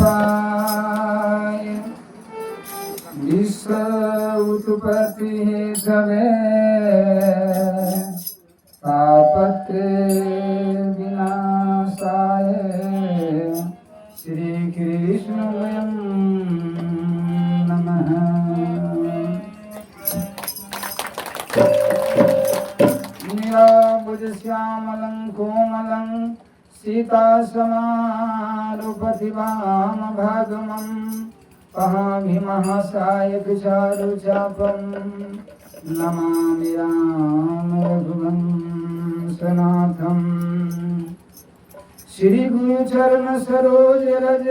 पाय विश्व उत्पत्ति हेतवे तापत्रे विनाशाय श्री कृष्णमयं नमः। नीलाम्बुज श्यामलं कोमलं सीतासमारूपतिवाम भागमं पहामि महासायकचारुचापं नमामि राम रघुवंशनाथं। श्री गुरु चरण सरोज रज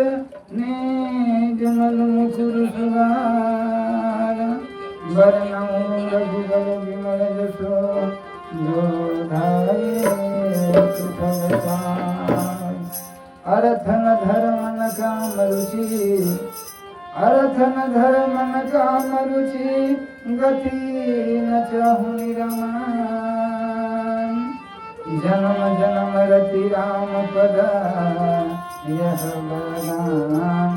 निज मल मुकुर सुधार वरनौ रघुबर विमल जसो अरथन धर्मन काम रुचि अरथन धर्मन काम रुचि गति न चाहु निरमान जन्म जन्म रति राम पद यह बरदान।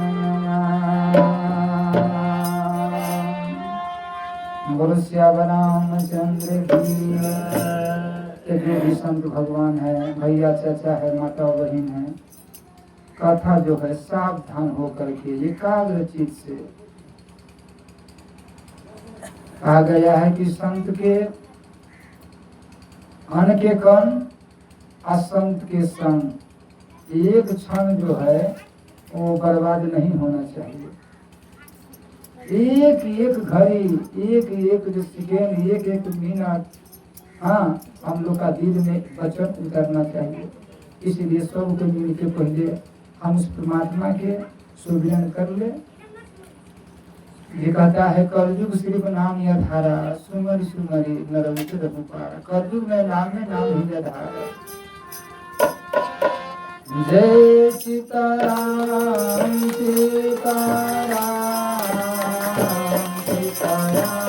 बोलो श्याम रामचंद्र की। जो भी संत भगवान है, भैया चाचा है, माता बहन है, कथा जो है सावधान होकर के एकाग्र चित्त से कहा गया है कि संत के अन के कण असंत के संग एक क्षण जो है वो बर्बाद नहीं होना चाहिए। एक एक घड़ी, एक एक जो सेकेंड, एक एक मिनट, हाँ, हम लोग का दिल में बचत करना चाहिए। इसलिए सबके मिल के पहले हम उस परमात्मा के सुमिरन कर ले। ये कहता है कलयुग सिर्फ नाम या धारा, सुमरि सुमरि नर उतर पुकारा। कलयुग में नाम ही धारा। जय सीताराम सीताराम सीताराम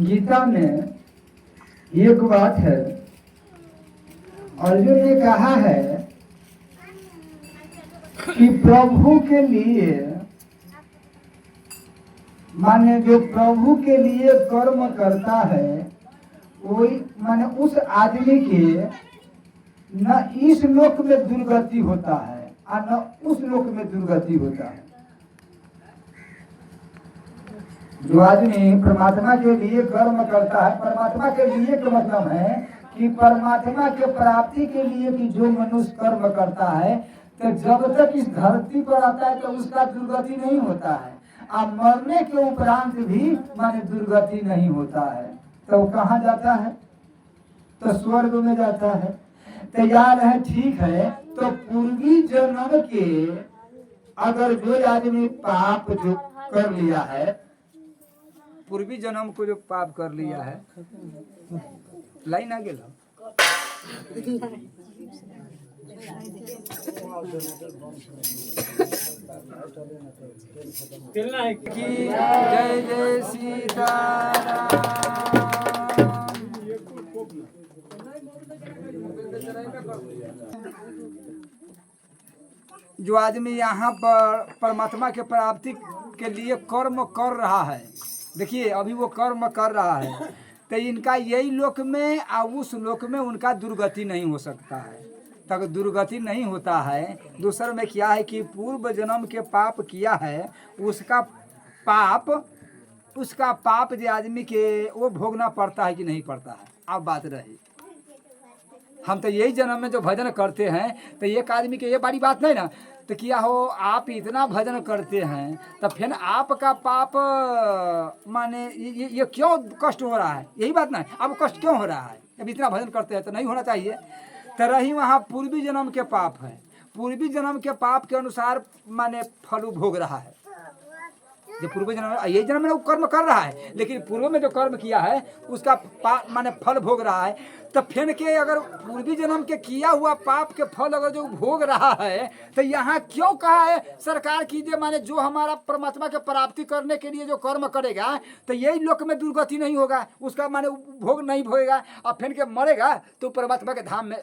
गीता में एक बात है, अर्जुन ने कहा है कि प्रभु के लिए, माने जो प्रभु के लिए कर्म करता है वही, माने उस आदमी के न इस लोक में दुर्गति होता है और न उस लोक में दुर्गति होता है। जो आदमी परमात्मा के लिए कर्म करता है, परमात्मा के लिए का मतलब है कि कि परमात्मा के प्राप्ति के लिए कि जो मनुष्य कर्म करता है तो जब तक इस धरती पर आता है तो उसका दुर्गति नहीं होता है, अब मरने के उपरांत भी माने दुर्गति नहीं होता है। तो कहाँ जाता है? तो स्वर्ग में जाता है। तैयार है, ठीक है। तो पूर्वी जन्म के अगर जो आदमी पाप जो कर लिया है, पूर्वी जन्म को जो पाप कर लिया है, लाइन आ गया की जय जय सीताराम। जो आदमी यहाँ पर परमात्मा के प्राप्ति के लिए कर्म कर रहा है, देखिए अभी वो कर्म कर रहा है, तो इनका यही लोक में और उस लोक में उनका दुर्गति नहीं हो सकता है। तक दुर्गति नहीं होता है। दूसरे में क्या है कि पूर्व जन्म के पाप किया है, उसका पाप जो आदमी के वो भोगना पड़ता है कि नहीं पड़ता है। अब बात रही, हम तो यही जन्म में जो भजन करते हैं तो एक आदमी के ये बड़ी बात नहीं ना, तो क्या हो आप इतना भजन करते हैं तो फिर आपका पाप माने ये क्यों कष्ट हो रहा है? यही बात ना, अब कष्ट क्यों हो रहा है? अब इतना भजन करते हैं तो नहीं होना चाहिए। तो रही वहाँ पूर्वी जन्म के पाप है, पूर्वी जन्म के पाप के अनुसार माने फल भोग रहा है। जो पूर्व जन्म में यही जन्म में वो कर्म कर रहा है, लेकिन पूर्व में जो कर्म किया है उसका माने फल भोग रहा है। तो फिर के अगर पूर्वी जन्म के किया हुआ पाप के फल अगर जो भोग रहा है तो यहाँ क्यों कहा है सरकार कीजिए, माने जो हमारा परमात्मा के प्राप्ति करने के लिए जो कर्म करेगा तो यही लोक में दुर्गति नहीं होगा, उसका माने भोग नहीं भोगेगा और फिर के मरेगा तो परमात्मा के धाम में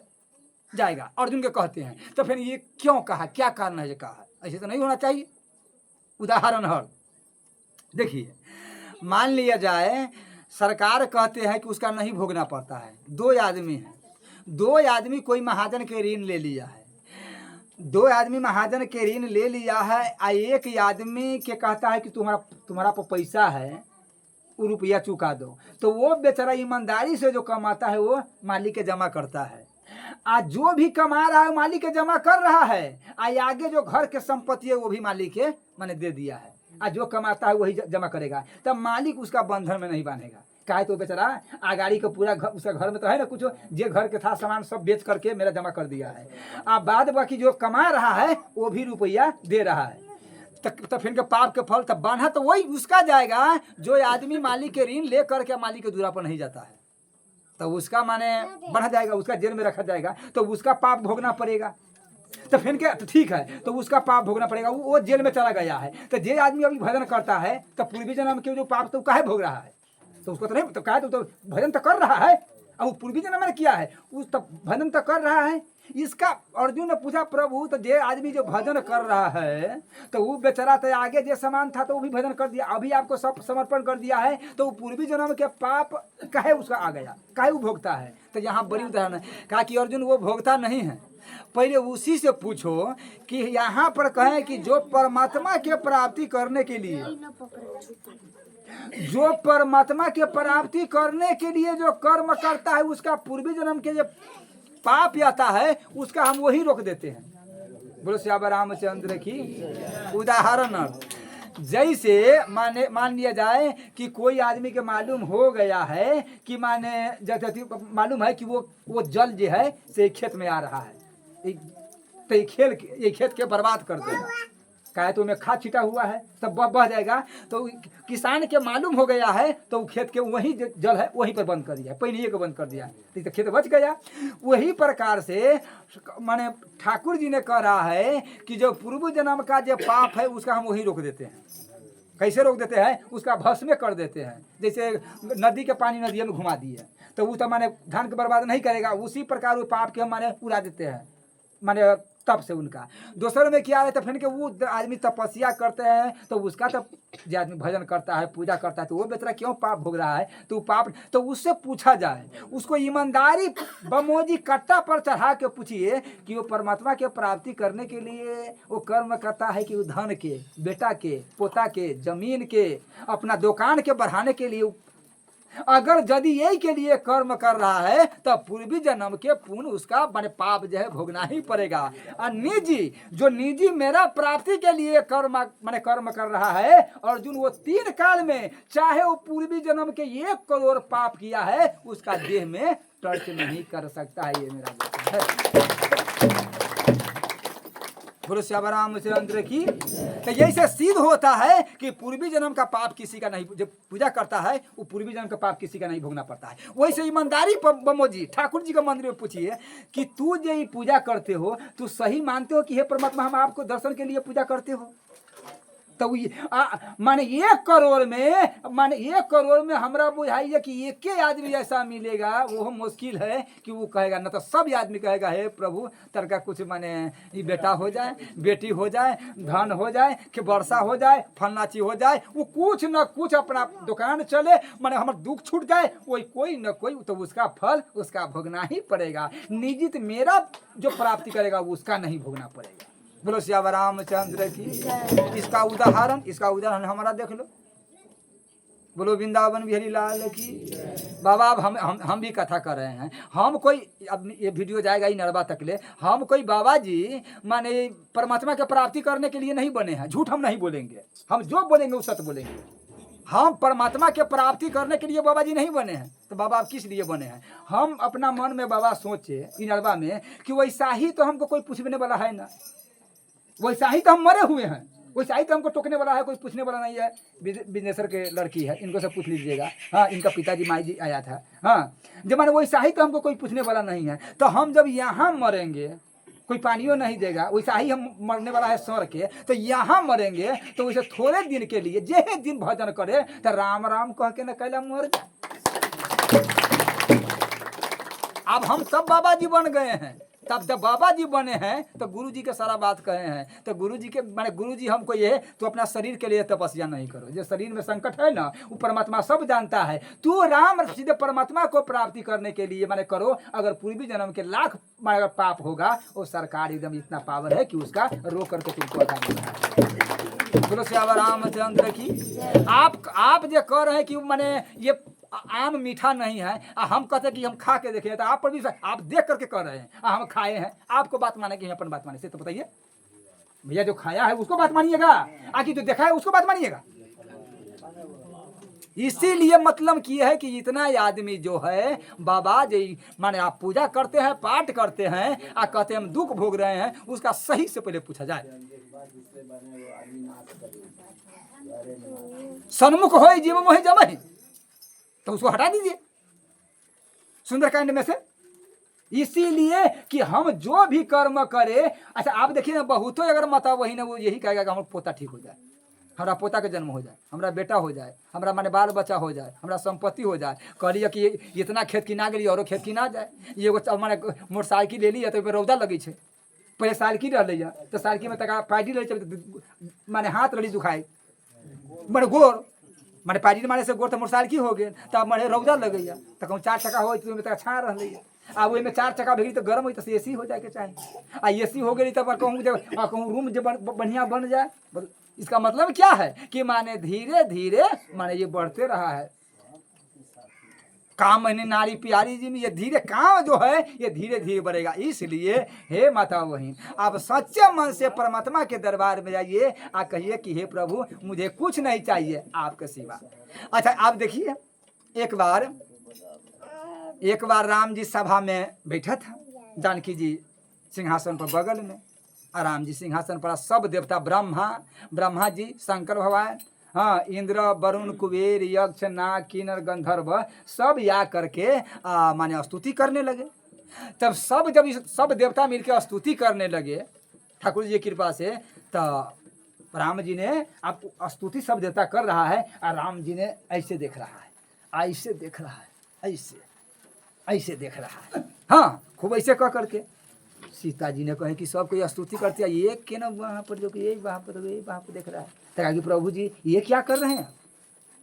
जाएगा, अर्जुन के कहते हैं। तो फिर ये क्यों कहा, क्या कारण है ये कहा? ऐसे तो नहीं होना चाहिए। उदाहरण है, देखिए मान लिया जाए सरकार कहते हैं कि उसका नहीं भोगना पड़ता है। दो आदमी हैं, दो आदमी कोई महाजन के ऋण ले लिया है, दो आदमी महाजन के ऋण ले लिया है। एक आदमी के कहता है कि तुम्हारा पैसा है वो रुपया चुका दो, तो वो बेचारा ईमानदारी से जो कमाता है वो मालिक के जमा करता है। आज जो भी कमा रहा है मालिक के जमा कर रहा है, आगे जो घर के संपत्ति है वो भी मालिक के मैंने दे दिया है। आज जो कमाता है वही जमा करेगा, तब मालिक उसका बंधन में नहीं बांधेगा। काहे तो बेचारा आगाड़ी का पूरा घर, उसका घर में तो है ना कुछ, जो घर के था सामान सब बेच करके मेरा जमा कर दिया है। अब बाद बाकी जो कमा रहा है वो भी रुपया दे रहा है, तो फिर के पाप के फल तब बांधा तो वही उसका जाएगा। जो आदमी मालिक के ऋण ले करके मालिक के दूरा पर नहीं जाता है तो उसका माने बढ़ा जाएगा, उसका जेल में रखा जाएगा, तो उसका पाप भोगना पड़ेगा। तो फिर क्या, तो ठीक है, तो उसका पाप भोगना पड़ेगा, वो जेल में चला गया है। तो जे आदमी अभी भजन करता है तो पूर्वी जन्म के जो पाप तो काहे भोग रहा है? तो उसको तो नहीं, तो काहे तो भजन तो कर रहा है, अब वो पूर्वी जन्म में किया है उस तब भजन तो कर रहा है। इसका अर्जुन ने पूछा प्रभु तो जे आदमी जो भजन कर रहा है तो वो बेचारा तो आगे जो समान था तो वो भी भजन कर दिया, अभी आपको सब समर्पण कर दिया है, तो वो पूर्वी जन्म के पाप काहे उसका आ गया, काहे वो भोगता है? तो यहाँ बड़ी उदाहरण है, कहा कि अर्जुन वो भोगता नहीं है। पहले उसी से पूछो कि यहाँ पर कहें कि जो परमात्मा के प्राप्ति करने के लिए, जो परमात्मा के प्राप्ति करने के लिए जो कर्म करता है उसका पूर्वी जन्म के जो पाप आता है उसका हम वही रोक देते हैं। बोलो श्यामा रामचंद्र की। उदाहरण जैसे मान लिया जाए कि कोई आदमी के मालूम हो गया है कि माने जैसे मालूम है कि वो जल जो है से खेत में आ रहा है, तो ये खेत के बर्बाद कर देगा, काहे तो में खाद छिटा हुआ है तब बह जाएगा। तो किसान के मालूम हो गया है तो खेत के वही जल है वहीं पर बंद कर दिया, पहले को बंद कर दिया, तो खेत बच गया। वही प्रकार से माने ठाकुर जी ने कह रहा है कि जो पूर्व जन्म का जो पाप है उसका हम वही रोक देते हैं। कैसे रोक देते हैं? उसका भस्म कर देते हैं। जैसे नदी के पानी नदियों में घुमा दिए तो वो तो माने धान के बर्बाद नहीं करेगा, उसी प्रकार वो पाप के हम माने उड़ा देते हैं माने तब से उनका। दूसरे में क्या है तो फिर के वो आदमी तपस्या करते हैं तो उसका तो जो आदमी भजन करता है पूजा करता है तो वो बेचारा क्यों पाप भोग रहा है? तो पाप तो उससे पूछा जाए, उसको ईमानदारी बमोजी कट्टा पर चढ़ा के पूछिए कि वो परमात्मा के प्राप्ति करने के लिए वो कर्म करता है कि वो धन के, बेटा के, पोता के, जमीन के, अपना दुकान के बढ़ाने के लिए अगर यदि यही के लिए कर्म कर रहा है तो पूर्वी जन्म के पुण्य उसका माने पाप जो है भोगना ही पड़ेगा। और निजी जो निजी मेरा प्राप्ति के लिए कर्म माने कर्म कर रहा है अर्जुन, वो 3 काल में चाहे वो पूर्वी जन्म के 1 करोड़ पाप किया है उसका देह में टच नहीं कर सकता है। ये मेरा वचन है। बोलो श्याम रामचंद्र की। तो यही से सिद्ध होता है कि पूर्वी जन्म का पाप किसी का नहीं, जब पूजा करता है वो पूर्वी जन्म का पाप किसी का नहीं भोगना पड़ता है। वैसे ईमानदारी बमो जी ठाकुर जी का मंदिर में पूछिए कि तू जो ये पूजा करते हो तू सही मानते हो कि हे परमात्मा हम आपको दर्शन के लिए पूजा करते हो? तो माने 1 करोड़ में माने 1 करोड़ में हमरा बुझाइए कि एक आदमी ऐसा मिलेगा, वो मुश्किल है कि वो कहेगा, न तो सब आदमी कहेगा हे प्रभु तरका कुछ माने ये बेटा हो जाए, बेटी हो जाए, धन हो जाए, कि वर्षा हो जाए, फलना चीज हो जाए, वो कुछ न कुछ अपना दुकान चले, माने हमारा दुख छूट जाए, वही कोई न कोई तो उसका फल उसका भोगना ही पड़ेगा। निजी तो मेरा जो प्राप्ति करेगा वो उसका नहीं भोगना पड़ेगा। बोलो श्याम रामचंद्र की। इसका उदाहरण हमारा देख लो। बोलो वृंदावन बिहारी लाल की। बाबा अब हम भी कथा कर रहे हैं। हम कोई अब ये वीडियो जाएगा ही नरवा तक ले। हम कोई बाबा जी माने परमात्मा के प्राप्ति करने के लिए नहीं बने हैं। झूठ हम नहीं बोलेंगे, हम जो बोलेंगे वो सत्य बोलेंगे। हम परमात्मा के प्राप्ति करने के लिए बाबा जी नहीं बने हैं। तो बाबा आप किस लिए बने हैं? हम अपना मन में बाबा सोचे नरवा में कि वैसा ही तो हमको कोई पूछने वाला है ना, वैसा ही तो हम मरे हुए हैं, वैसा ही तो हमको टोकने वाला है, कोई पूछने वाला नहीं है। बिजनेसर के लड़की है, इनको सब पूछ लीजिएगा। हाँ, इनका पिताजी माई जी आया था। हाँ, जब मैंने वैसा ही तो हमको कोई पूछने वाला नहीं है। तो हम जब यहाँ मरेंगे कोई पानियों नहीं देगा, वैसा ही हम मरने वाला है सर के, तो यहाँ मरेंगे तो वैसे थोड़े दिन के लिए जे दिन भजन करे तो राम राम कह के न कैला मर जाए। अब हम सब बाबा जी बन गए हैं। तब जब बाबा जी बने हैं तो गुरु जी के सारा बात कहे हैं। तो गुरु जी के माने गुरु जी हमको ये तो अपना शरीर के लिए तपस्या नहीं करो, जो शरीर में संकट है ना वो परमात्मा सब जानता है। तू राम सीधे परमात्मा को प्राप्ति करने के लिए माने करो। अगर पूर्वी जन्म के लाख अगर पाप होगा वो सरकार एकदम इतना पावर है कि उसका रो करके तुमको अदा करना है। बोलो श्याम रामचंद्र की। आप जो कह रहे हैं कि माने ये आम मीठा नहीं है, हम कहते हैं कि हम खा के देखे, तो आप पर भी आप देख करके कह रहे हैं हम खाए हैं। आपको बात माने कि अपन बात माने से तो बताइए भैया, जो खाया है उसको बात मानिएगा, आखिर जो देखा है उसको बात मानिएगा। इसीलिए मतलब की है कि इतना आदमी जो है बाबा जी माने आप पूजा करते हैं, पाठ करते हैं, आ कहते हैं हम दुख भोग रहे हैं, उसका सही से पहले पूछा जाए। सन्मुख हो जीव मोहि जमहि, तो उसको हटा दीजिए सुंदरकांड में से। इसीलिए कि हम जो भी कर्म करें, अच्छा आप देखिए ना बहुतों अगर मता वही ना वो यही कहेगा कि हमारा पोता ठीक हो जाए, हमारा पोता के जन्म हो जाए, हमारा बेटा हो जाए, हमारा माने बाल बच्चा हो जाए, हमारा संपत्ति हो जाए। कहिए कि इतना खेत किना गेली और खेत किना जाए। ये माने मोटरसाइकिल ले लिया तो रौदा लगी है, पहले साइकिल रही तो साइकिल में तक पैडी रही माने हाथ रही दुखाए माने गोर माने पैडी मारे से गोर तो मोटरसाइकिल हो गए तब माने रौदा लगैया तो कहूँ 4 चक्का हो तो छा रही है। आ वो में 4 चक्का भेगी तो गर्म हो तो एसी हो जाए के चाहिए। आ एसी हो गई तब कहूँ रूम जो बढ़िया बन जाए। इसका मतलब क्या है कि माने धीरे धीरे माने ये बढ़ते रहा है। काम मैंने नारी प्यारी जी में ये धीरे काम जो है ये धीरे धीरे बढ़ेगा। इसलिए हे माता बहन आप सच्चे मन से परमात्मा के दरबार में जाइए, आप कहिए कि हे प्रभु मुझे कुछ नहीं चाहिए आपके सिवा। अच्छा आप देखिए एक बार राम जी सभा में बैठा था, जानकी जी सिंहासन पर बगल में, और राम जी सिंहासन पर, सब देवता ब्रह्मा जी, शंकर भगवान, हाँ इंद्र वरुण कुबेर यक्ष नाग किन्नर गंधर्व सब या करके माने स्तुति करने लगे। तब जब सब देवता मिलकर स्तुति करने लगे ठाकुर जी की कृपा से, तो राम जी ने आप स्तुति सब देवता कर रहा है और राम जी ने ऐसे देख रहा है, ऐसे देख रहा है, ऐसे देख रहा है, हाँ खूब ऐसे कह करके। सीता जी ने कहे कि सब कोई स्तुति करती है, एक के ना वहाँ पर जो कि यही वहाँ पर देख रहा है। तो कहा कि प्रभु जी ये क्या कर रहे हैं,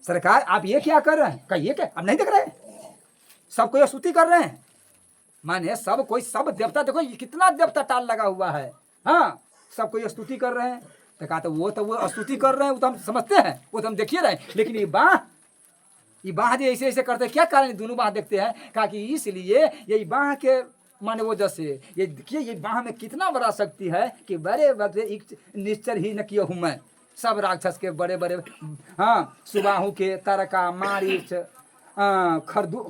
सरकार आप ये क्या कर रहे हैं? कहा ये क्या आप नहीं देख रहे हैं, सब कोई स्तुति कर रहे हैं। माने सब कोई सब देवता देखो कितना देवता टाल लगा हुआ है, हाँ सब कोई स्तुति कर रहे हैं। तो कहा तो वो स्तुति कर रहे हैं वो तो हम समझते हैं, वो तो हम देखिए रहे हैं, लेकिन ये बाह ये बाह जो ऐसे ऐसे करते क्या कारण है? दोनों बाह देखते हैं। कहा कि इसलिए यही बाह के माने वजह से ये देखिए ये बाह में कितना बड़ा शक्ति है कि बड़े बड़े निश्चर ही न किया हूँ मैं। सब राक्षस के बड़े बड़े, हाँ, सुबाहु के, तरका, मारीच,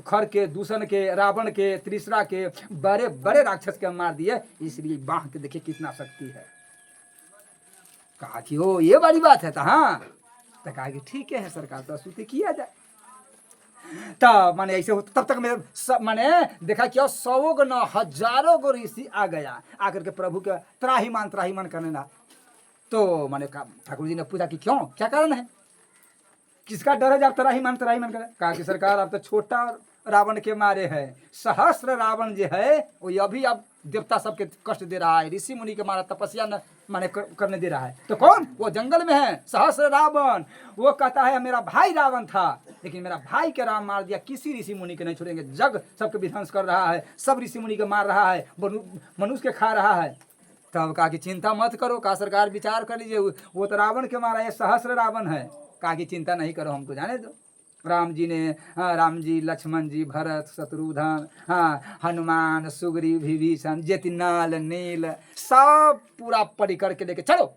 खर के, दूषण के, रावण के, त्रिशरा के, बड़े बड़े राक्षस के मार दिए। इसलिए बाह के देखिए कितना शक्ति है। कहा कि ओ ये बड़ी बात है। तो हाँ, तो कहा कि ठीक है सरकार, तो स्तुति किया जाए। तब माने ऐसे हो, तब तक माने देखा क्या 100 गो न हजारों गो ऋषि आ गया, आकर के प्रभु के त्राहीमान करने ना। तो माने ठाकुर जी ने पूछा कि क्यों, क्या कारण है, किसका डर है जब त्राहीमान करें? कहा कि सरकार आप तो छोटा रावण के मारे है, सहस्र रावण जो है वो अभी अब देवता सबके कष्ट दे रहा है, ऋषि मुनि के मारा तपस्या न माने करने दे रहा है। तो कौन? वो जंगल में है सहस्र रावण। वो कहता है मेरा भाई रावण था, लेकिन मेरा भाई के राम मार दिया, किसी ऋषि मुनि के नहीं छोड़ेंगे। जग सबके विध्वंस कर रहा है, सब ऋषि मुनि के मार रहा है, मनुष्य के खा रहा है। तब कहा कि चिंता मत करो, कहा सरकार विचार कर लीजिए, वो तो रावण के मारा है, सहस्र रावण है। कहा कि चिंता नहीं करो, हमको जाने दो। राम जी ने, हाँ, राम जी, लक्ष्मण जी, भरत, शत्रुघ्न, हाँ, हनुमान, सुग्रीव, विभीषण, जेतिनाल, नील, सब पूरा परिकर के लेके चलो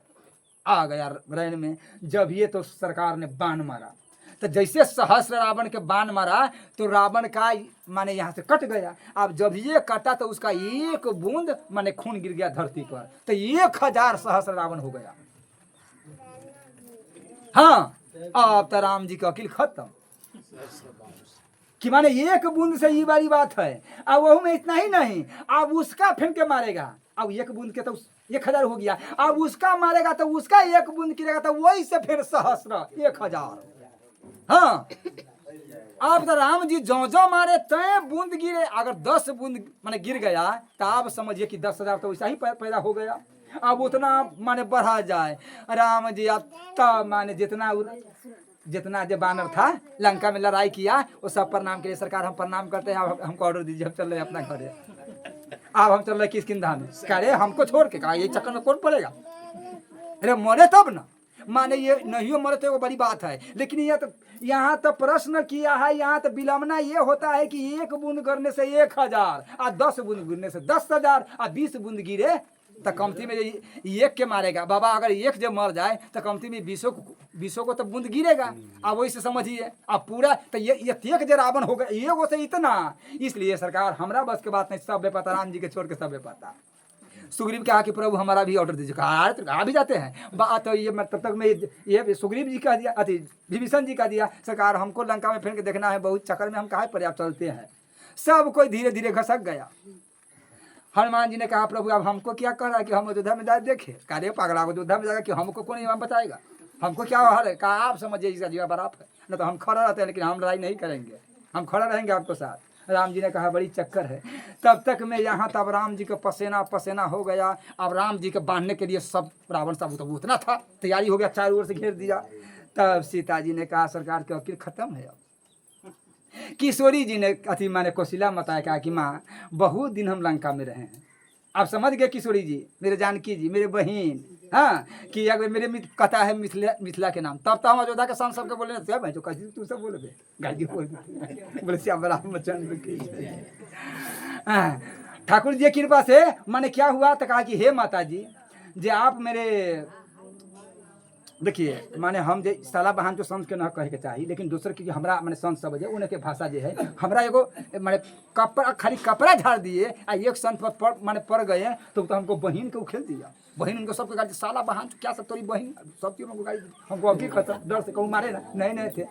आ गया रैन में। जब ये तो सरकार ने बाण मारा, तो जैसे सहस्र रावण के बाण मारा तो रावण का माने यहाँ से कट गया। अब जब ये कटा तो उसका एक बूंद माने खून गिर गया धरती पर, तो 1000 सहस्र रावण हो गया। हाँ, अब तो राम जी का अकिल खत्म कि माने एक बूंद से ये वाली बात है। अब वह में इतना ही नहीं, अब उसका फेंक के मारेगा। अब एक बूंद के तो 1000 हो गया, अब उसका मारेगा तो उसका एक बूंद गिरेगा, तो वही से फिर सहस्र 1000। हाँ, अब तो राम जी जो मारे तय बूंद गिरे। अगर 10 बूंद माने गिर गया तो आप समझिए कि 10,000 तो वैसा ही पैदा हो गया। अब उतना माने बढ़ा जाए। राम जी अब तब माने जितना जो बानर था लंका में लड़ाई किया, वो सब प्रणाम के लिए सरकार हम प्रणाम करते हैं, अब हमको ऑर्डर दीजिए, हम चल रहे अपना घर। अब हम चल रहे किसकिंधा में। अरे हमको छोड़ के, कहा ये चक्कर में कौन पड़ेगा, अरे मरे तब ना। माने ये नहीं मरे तो बड़ी बात है, लेकिन ये तो यहाँ तो प्रश्न किया है, यहाँ तो विलंबना ये होता है कि एक बूंद गिरने से 1000, और 10 बूंद गिरने से 10,000, और 20 बूंद गिरे तो कमती में एक के मारेगा। बाबा अगर एक जब मर जाए तो कमती में 20 को तो बूंद गिरेगा। अब वही से समझिए, अब पूरा तो ये तेक जो रावण हो गया एगो से इतना। इसलिए सरकार हमरा बस के बात नहीं, सब बेपता, राम जी के छोड़ के सब बेपता। सुग्रीव कहा कि प्रभु हमारा भी ऑर्डर दीजिए। कहा तो आ भी जाते हैं बात। तो ये तब तक मैं ये सुग्रीव जी का दिया, अति विभीषण जी का दिया, सरकार हमको लंका में फिर के देखना है, बहुत चक्कर में हम कहाँ पर्याप्त चलते हैं। सब कोई धीरे धीरे घसक गया। हनुमान जी ने कहा प्रभु अब हमको क्या कर रहा है कि हम अयोध्या में जाए देखे। कार्य पागला अयोध्या में जाएगा कि हमको कौन इमाम बताएगा, हमको क्या हाल है। कहा आप समझिए इसका जीवा बराबर है, न तो हम खड़ा रहते हैं, लेकिन हम लड़ाई नहीं करेंगे, हम खड़ा रहेंगे आपको साथ। राम जी ने कहा बड़ी चक्कर है। तब तक मैं यहाँ तब राम जी का पसीना पसीना हो गया। अब राम जी के बांधने के लिए सब रावण सब उतना था, तैयारी हो गया, चारों ओर से घेर दिया। तब सीता जी ने कहा सरकार के वकील खत्म है। अब किशोरी जी ने अति माने कौशिला माता कहा कि माँ बहुत दिन हम लंका में रहे हैं। आप समझ गए किशोरी जी, मेरे जानकी जी, मेरे बहन, हाँ, कि अगर मेरे मित्र कथा है मिथिला के नाम, तब तो हम अयोध्या के संत सबके बोले ना भाई, जो कही तू सब बोले दे गाड़ी बोले श्याम रामचंद्र की। ठाकुर जी की कृपा से माने क्या हुआ, तो कहा कि हे माता जी जे आप मेरे देखिए माने हम जे साला बहान जो संत के न कहे के चाहिए, लेकिन दूसरे की हमरा माने संत सब है उनके भाषा जे है हमरा एगो माने कपड़ा खाली कपड़ा झाड़ दिए आ एक संत पर माने पड़ गए तो हमको बहन के उखेल दिया। बहन उनको सबके गाड़ी साला बहान क्या सब तोरी बहन सब चीज हमको गाड़ी, हमको अभी खतर डर से कहूँ मारे ना नहीं थे।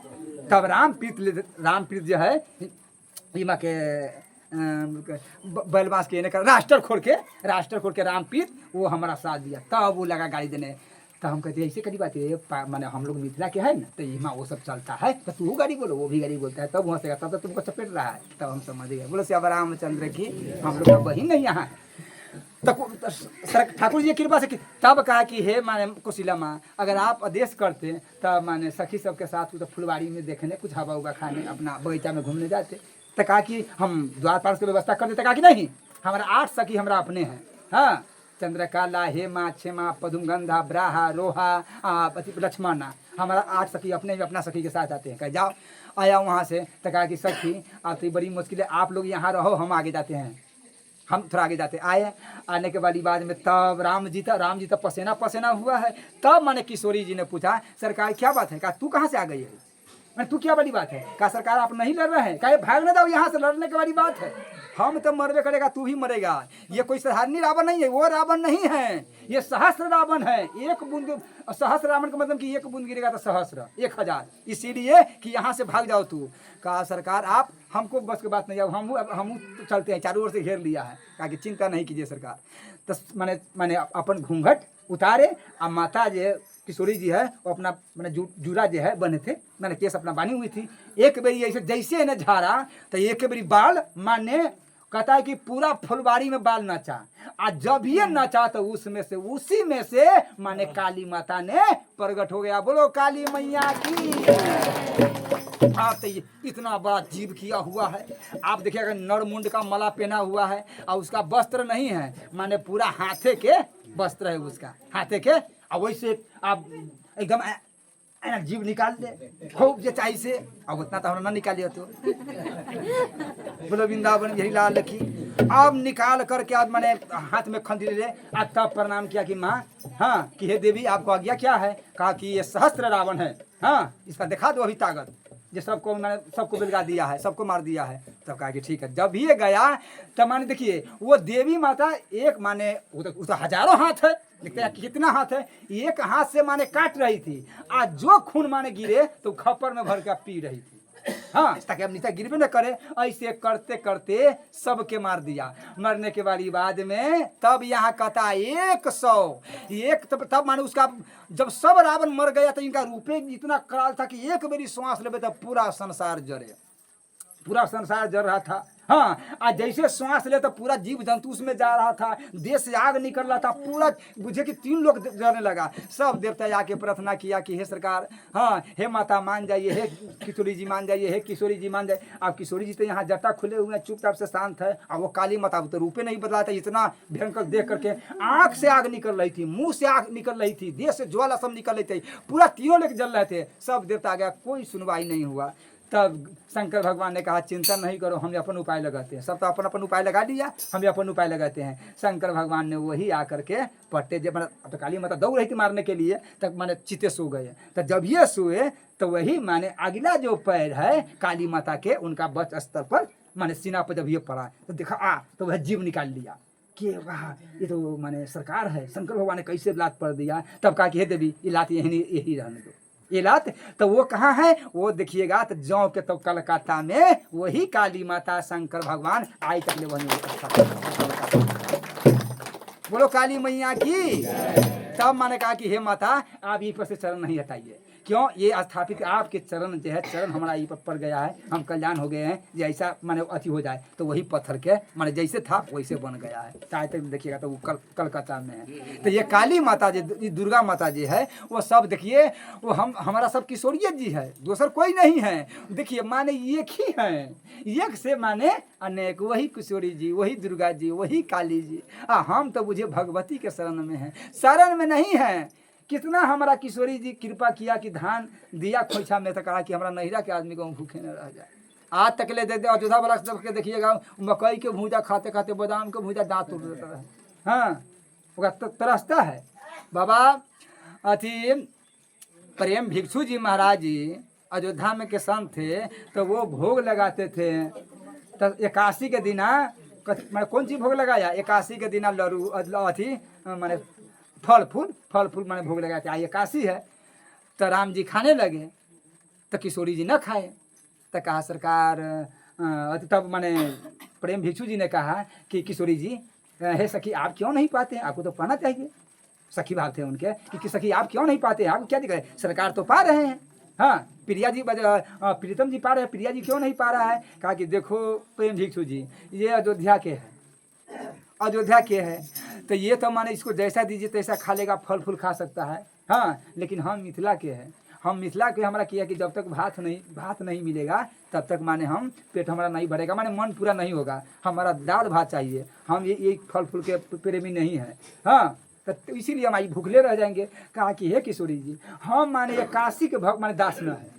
तब रामप्रीत जो है इमा के बैलबास के राष्ट्र खोल के रामप्रीत वो हमारा साथ दिया। तब वो लगा गाड़ी देने। तो हम कहते हैं ऐसे करी बात है, माने हम लोग मिथिला के है ना, तो यहाँ वो सब चलता है, तो तू गाड़ी बोलो वो भी गाड़ी बोलता है, तब वहाँ से तब तो तुमको चपेट रहा है। तब हम समझ गए, बोलो श्याम रामचंद्र की हम लोग का बहन नहीं यहाँ। तो ठाकुर जी की कृपा से तब कहा कि हे माने कौशिला माँ अगर आप आदेश करते तब माने सखी सबके साथ तो फुलवाड़ी में देखने कुछ हवा उवा खाने अपना बगीचा में घूमने जाते। तो कहा कि हम द्वारपाल की व्यवस्था कर देते। कहा कि नहीं, हमारा 8 सखी हमारा अपने हैं, हाँ, चंद्रकाला, हेमा, क्षेमा, पदुमगंधा, ब्राहा, रोहा, लक्ष्मणा, हमारा 8 सखी अपने अपना सखी के साथ आते हैं। कह जाओ आया वहाँ से तो कहा कि सखी आप तो बड़ी मुश्किल है, आप लोग यहाँ रहो, हम आगे जाते हैं। हम थोड़ा आगे जाते आए, आने के बाद में तब राम जी तो पसीना पसीना हुआ है। तब मैंने किशोरी जी ने पूछा सरकार क्या बात है, कहा तू कहाँ से आ गई है, मैं तू क्या बड़ी बात है, कहा सरकार आप नहीं लड़ रहे हैं, कहा भाग न जाओ यहाँ से, लड़ने की बड़ी बात है, हम तो मरबे करेगा तू भी मरेगा। ये कोई साधारण रावण नहीं है, वो रावण नहीं है, ये सहस्त्र रावण है। एक बूंद सहस्त्र रावण का मतलब कि एक बूंद गिरेगा तो सहस्त्र 1000, इसीलिए कि यहाँ से भाग जाओ तू। कहा सरकार आप हमको बस की बात नहीं, अब हम चलते हैं, चारों ओर से घेर लिया है। कहा कि चिंता नहीं कीजिए सरकार। तो मैंने अपन घूंघट उतारे, और माता जो किशोरी जी है वो अपना मैंने जूरा जो है बने थे, मैंने केस अपना बानी हुई थी, एक बेरी ऐसे जैसे ने झाड़ा तो एक बेरी बाल माने कहता है कि पूरा फुलवारी में बाल नाचा, और जब ये नाचा तो उसी में से माने काली माता ने प्रकट हो गया। बोलो काली मैया की। आप तो इतना बड़ा जीव किया हुआ है, आप देखिएगा नरमुंड का माला पहना हुआ है, और उसका वस्त्र नहीं है, माने पूरा हाथे के वस्त्र है उसका, हाथे के, और वैसे आप एकदम जीव निकाल दे खूब जे चाहिए से, अब उतना तो हम ना निकालिए तो। बोलो वृंदावन बिहारी लाल की। अब निकाल करके आज मैंने हाथ में खंजर ले, आज तब प्रणाम किया कि माँ, हाँ कि हे देवी आपको आज्ञा क्या है। कहा कि ये सहस्त्र रावण है, हाँ इसका दिखा दो अभी ताकत, ये सबको मैंने सबको बिलगा दिया है, सबको मार दिया है। तब कहा कि ठीक है। जब ये गया तब माने देखिए वो देवी माता एक माने वो तो हजारों हाथ है, देखते हैं कितना हाथ है, एक हाथ से माने काट रही थी, आज जो खून माने गिरे तो खप्पर में भर के पी रही थी, हाँ ताकि अब नीचे गिरबे न करे। ऐसे करते करते सबके मार दिया। मरने के बाद में तब यहाँ कहता 100 तब माने उसका जब सब रावण मर गया तो इनका रूपे इतना कराल था कि एक मेरी श्वास लेवे तो पूरा संसार जरे, पूरा संसार जल रहा था। हाँ आज जैसे श्वास ले तो पूरा जीव जंतु उसमें जा रहा था, देश से आग निकल रहा था, पूरा बुझे कि 3 लोग जलने लगा। सब देवता आके प्रार्थना किया कि हे सरकार, हाँ हे माता मान जाइए, हे किशोरी जी मान जाइए, हे किशोरी जी मान जाइए। अब किशोरी जी तो यहाँ जटा खुले हुए हैं, चुपचाप से शांत है। अब वो काली माता तो रूपे नहीं बदला था, इतना भयंकर देख करके आँख से आग निकल रही थी, मुंह से आग निकल रही थी, देह से ज्वाला सब निकल रही थी, पूरा 3 लोग जल रहे थे। सब देवता आ गया, कोई सुनवाई नहीं हुआ। तब शंकर भगवान ने कहा चिंता नहीं करो, हम अपन उपाय लगाते हैं। सब तो अपन उपाय लगा लिया, हम अपन उपाय लगाते हैं। शंकर भगवान ने वही आकर के पट्टे जब अब तो काली माता दौड़ रही थी मारने के लिए, तब माने चिते सो गए। तो जब ये सोए तो वही माने अगला जो पैर है काली माता के, उनका बच स्तर पर माने सीना पर जब ये पड़ा तो देखा तो वह जीव निकाल लिया कि वाह ये तो माने सरकार है। शंकर भगवान ने कैसे लात पड़ दिया। तब कहा कि हे देवी ये लात यही रहने दो, ये लात। तो वो कहाँ है वो देखिएगा तो जौ के तो कलकत्ता में वही काली माता शंकर भगवान आई तक ले वही। बोलो काली मैया की। तब मैंने कहा कि हे माता आप ये पर से चरण नहीं हटाइए, क्यों ये स्थापित आपके चरण जो है, चरण हमारा ये पर पड़ गया है, हम कल्याण हो गए हैं। जैसा माने अति हो जाए तो वही पत्थर के माने जैसे था वैसे बन गया है। चाहे तक देखिएगा तो वो कलकत्ता में है। तो ये काली माता जी, दुर्गा माता जी है, वो सब देखिए वो हमारा सब किशोरिया जी है, दूसर कोई नहीं है। देखिए माने एक ही है, एक से माने अनेक, वही किशोरी जी, वही दुर्गा जी, वही काली जी। हम तो बुझे भगवती के शरण में है, शरण में नहीं है। कितना हमारा किशोरी जी कृपा किया कि धान दिया खोइछा में, तो कहा कि हमारा नहिरा के आदमी को भूखे न रह जाए। आज तक ले देते अयोध्या वाला सब के देखिएगा मकई के भूजा खाते खाते, बादाम के भूजा दांत टूट देता है, हाँ वो तरसता है। बाबा अथी प्रेम भिक्षु जी महाराज जी अयोध्या में के संत थे, तो वो भोग लगाते थे। तो 81 के दिना मैंने कौन चीज भोग लगाया, 81 के दिना लड़ू अथी मैंने फल फूल मैंने भोग लगाया था। 81 है तो राम जी खाने लगे तो किशोरी जी न खाए। तो कहा सरकार तब मैंने प्रेम भिक्षु जी ने कहा कि किशोरी जी हे सखी आप क्यों नहीं पाते, आपको तो पाना चाहिए। सखी भाव थे उनके कि सखी आप क्यों नहीं पाते, आप क्या दिखाए, सरकार तो पा रहे हैं। हाँ प्रिया जी प्रीतम जी पा रहे हैं, प्रिया जी क्यों नहीं पा रहा है। कहा कि देखो प्रेम भिक्षु जी ये अयोध्या के है, अयोध्या के है, तो ये तो माने इसको जैसा दीजिए तैसा खा लेगा, फल फूल खा सकता है। हाँ लेकिन हम मिथिला के हैं, हम मिथिला के हमारा किया कि जब तक भात नहीं मिलेगा तब तक माने हम पेट हमारा नहीं भरेगा, माने मन पूरा नहीं होगा, हमारा दाल भात चाहिए। हम ये फल फूल के प्रेमी नहीं है। हाँ तो इसीलिए हम आई भूखले रह जाएंगे। कहा कि हे किशोरी जी हम माने 81 के भक्त माने दास न है,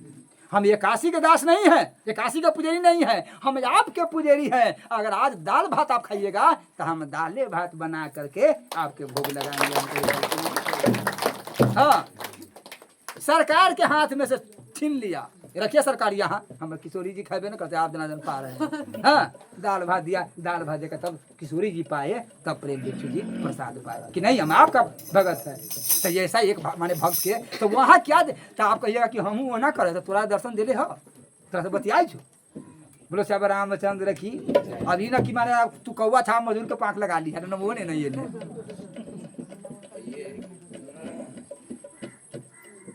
हम ये काशी के दास नहीं हैं, ये काशी का पुजारी नहीं है, हम आपके पुजारी हैं। अगर आज दाल भात आप खाइएगा तो हम दाले भात बना करके आपके भोग लगाएंगे। हाँ, सरकार के हाथ में से छीन लिया, रखिए सरकार यहाँ, हम किशोरी जी खाए ना करते, आप जना जन पा रहे हैं। हाँ, दाल भात दिया, दाल भात देकर तब किशोरी जी पाए, तब प्रेम भिक्षु जी प्रसाद पाए कि नहीं हम आपका भगत है। तो ऐसा एक माने भक्त के तो वहाँ क्या तो आप कहिएगा कि हम वो ना करे तो तोरा दर्शन दे ले हो, तोरा से बतियाई छो। बोलो श्याम रामचंद्र की। अभी ना कि माने तू कौवा था मजदूर के पाँख लगा ली है ना, वो नहीं ये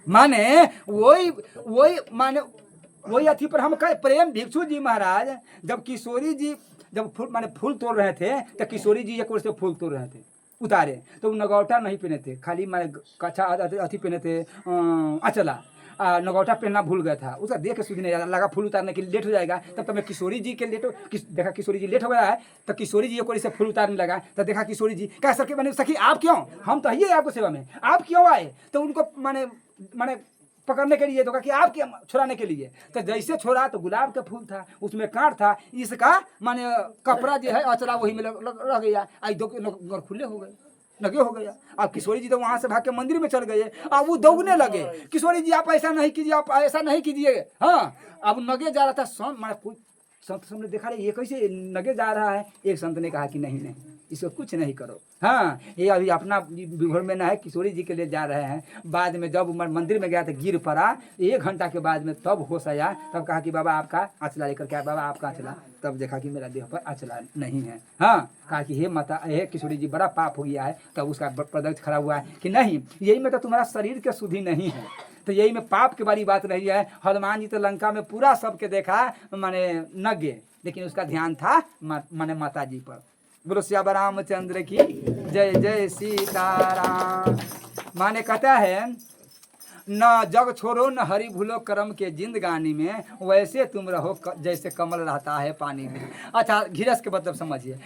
माने वही माने वही अथी पर हम कहे प्रेम भिक्षु जी महाराज जब किशोरी जी जब फूल तोड़ रहे थे तो किशोरी जी एक ओर से फूल तोड़ रहे थे उतारे तो वो नगौटा नहीं पहने थे, खाली माने कच्छा अथी पहने थे अचला नगौटा पहनना भूल गया था। उसका देख के सूझने लगा फूल उतारने के लिए लेट हो जाएगा, तब तक मैं किशोरी जी के लेट देखा किशोरी जी लेट हो गया है तो किशोरी जी एक ओर से फूल उतारने लगा तो देखा किशोरी जी क्या सर के मैंने सखी आप क्यों, हम तो ही आपको सेवा में, आप क्यों आए? तो उनको माने पकड़ने के लिए तो कहा कि आप क्या छुड़ाने के लिए, तो जैसे छोड़ा तो गुलाब का फूल था उसमें कांट था, इसका माने कपड़ा जो है अचरा वही में रह गया, आई दो खुले हो गए लगे हो गया। अब किशोरी जी तो वहां से भाग के मंदिर में चल गए, अब वो दौड़ने लगे किशोरी जी आप ऐसा नहीं कीजिए, आप ऐसा नहीं कीजिए। हाँ, अब नगे जा रहा था, संत माने कोई संत सबने देखा रहे ये कैसे नगे जा रहा है, एक संत ने कहा कि नहीं नहीं इसको कुछ नहीं करो। हाँ, ये अभी अपना विभोर में ना है, किशोरी जी के लिए जा रहे हैं। बाद में जब मंदिर में गया तो गिर पड़ा, 1 घंटा के बाद में तब होश आया, तब कहा कि बाबा आपका अचला लेकर क्या, बाबा आपका अचला, तब देखा कि मेरा देह पर अचला नहीं है। हाँ, कहा कि हे माता हे किशोरी जी बड़ा पाप हो गया है, तब उसका प्रदक्ष खड़ा हुआ है कि नहीं यही में तो तुम्हारा शरीर के शुद्धि नहीं है, तो यही में पाप की बड़ी बात नहीं है। हनुमान जी तो लंका में पूरा सबके देखा माने नगे, लेकिन उसका ध्यान था माने माता जी पर। बोलो श्याम रामचंद्र की जय जय सीताराम। माने कहता है न जग छोड़ो न हरि भूलो कर्म के जिंदगानी में, वैसे तुम रहो जैसे कमल रहता है पानी में। अच्छा, घिरस के मतलब समझिए,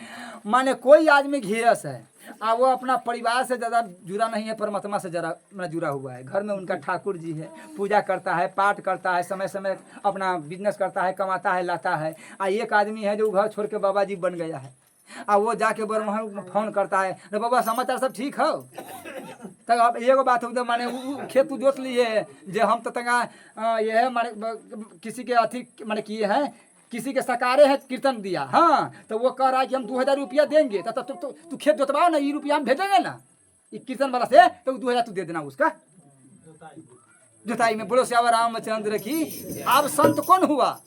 माने कोई आदमी घिरस है वो अपना परिवार से ज़्यादा जुड़ा नहीं है, परमात्मा से ज़रा जुड़ा हुआ है। घर में उनका ठाकुर जी है, पूजा करता है, पाठ करता है, समय समय अपना बिजनेस करता है, कमाता है, लाता है। एक आदमी है जो घर छोड़ के बाबा जी बन गया है, वो जाके बरमहल फोन करता है, अरे बाबा समाचार सब ठीक हो? तब अब एगो बात हो माने खेत जोत लिए जे हम तो तंगा ये है माने किसी के अथी माने किए हैं, किसी के सकारे है कीर्तन दिया। हाँ, तो वो कह रहा है कि हम 2000 रुपया देंगे, तो तू खेत जोतवाओ ना, ये रुपया हम भेजेंगे ना ये कीर्तन वाला से, तो 2000 तू दे देना उसका जोताई में। बोलो श्याम रामचंद्र की। अब संत कौन हुआ?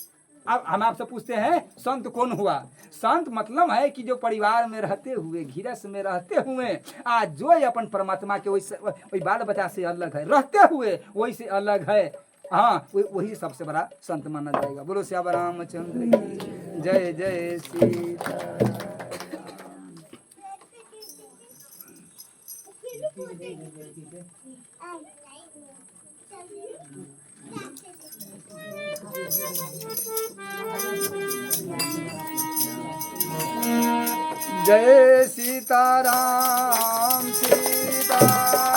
अब हम आपसे पूछते हैं संत कौन हुआ? संत मतलब है कि जो परिवार में रहते हुए, घिरस में रहते हुए आज जो अपन परमात्मा के वही बाल बच्चा से अलग है, रहते हुए वही से अलग है। हाँ, वही सबसे बड़ा संत माना जाएगा। बोलो श्याम रामचंद्र की जय जय सीता। जय सीताराम सीताराम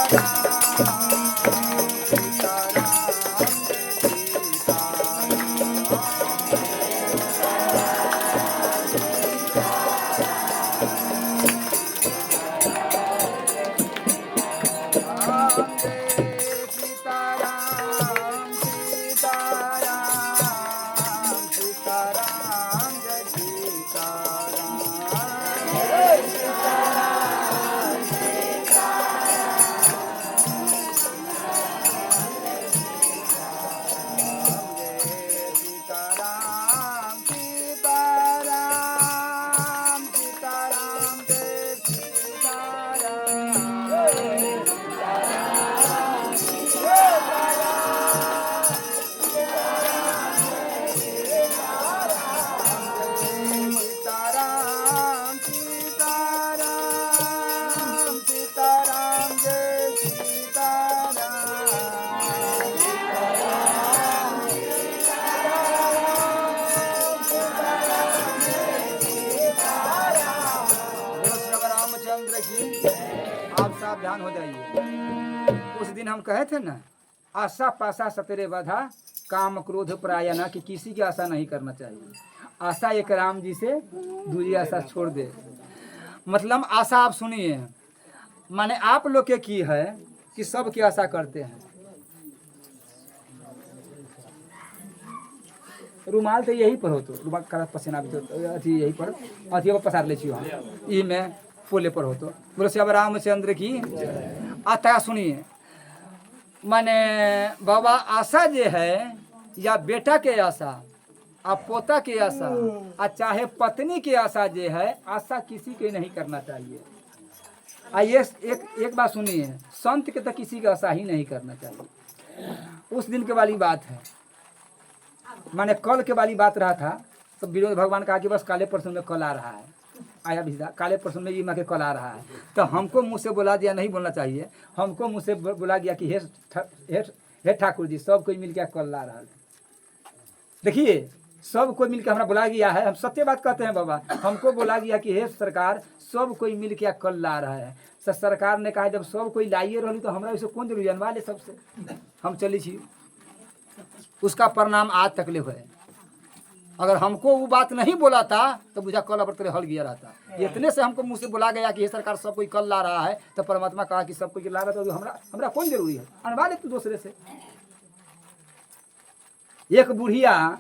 ध्यान हो जाइए। उस दिन हम कहे थे ना आशा पाशा सतरे बाधा काम क्रोध पराया ना, कि किसी की आशा नहीं करना चाहिए। आशा एक राम जी से, दूसरी आशा छोड़ दे। मतलब आशा आप सुनिए, माने आप लोग के की है कि सब की आशा करते हैं। रुमाल तो यही पर हो, तो रुमाल का पसीना भी तो अथी यही पर अथी पर पसार ले छियो ई में पोले पर हो। तो बोलो श्री रामचंद्र की। आता सुनिए, माने बाबा आशा जे है, या बेटा के आशा, आ पोता के आशा, आ चाहे पत्नी के आशा जे है, आशा किसी के नहीं करना चाहिए। आ ये एक बात सुनिए, संत के तो किसी की आशा ही नहीं करना चाहिए। उस दिन के वाली बात है, माने कल के वाली बात रहा था। तो विनोद भगवान कहा कि बस काले परसों में कल आ रहा है, आया भी काले परसों में ये माँ के कल आ रहा है। तो हमको मुँह से बोला दिया, नहीं बोलना चाहिए, हमको मुँह से बोला गया कि हे ठाकुर जी, सब कोई मिल के कल ला रहा है। देखिए, सब कोई मिलकर हमारा बुला गया है, हम सत्य बात कहते हैं बाबा। हमको बोला गया कि हे सरकार, सब कोई मिल के कल ला रहा है। सरकार ने कहा जब सब कोई लाइए रही तो हमरा इसे कौन जरूरी जनवा ले सबसे, हम चली छी। उसका परिणाम आज तक ले हुए। अगर हमको वो बात नहीं बोला था तो बुझा कल अब तेरे हल गया रहता। इतने से हमको मुँह से बोला गया कि हे सरकार, सब कोई कल ला रहा है, तो परमात्मा कहा कि सब कोई ला रहा है, तो हमरा कौन जरूरी है, अनवा ले तू दूसरे से। एक बुढ़िया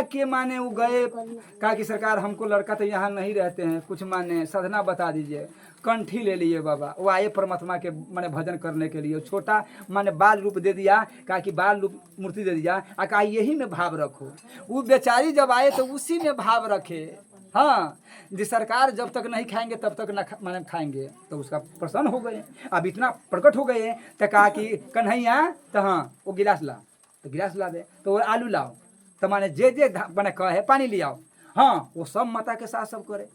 के माने वो गए, कहा कि सरकार हमको लड़का तो यहाँ नहीं रहते हैं, कुछ माने साधना बता दीजिए। कंठी ले लिए बाबा, वो आए परमात्मा के माने भजन करने के लिए। छोटा माने बाल रूप दे दिया, कहा कि बाल रूप मूर्ति दे दिया, और कहा यही में भाव रखो। वो बेचारी जब आए तो उसी में भाव रखे। हाँ, जी सरकार जब तक नहीं खाएंगे तब तक न माने खाएंगे। तो उसका प्रसन्न हो गए, अब इतना प्रकट हो गए। तो कहा कि कन्हैया, तो हाँ वो गिलास ला, तो गिलास ला दे, तो वो आलू लाओ, तो माने जे बने कहे पानी ले आओ। हाँ, वो सब माता के साथ सब करे।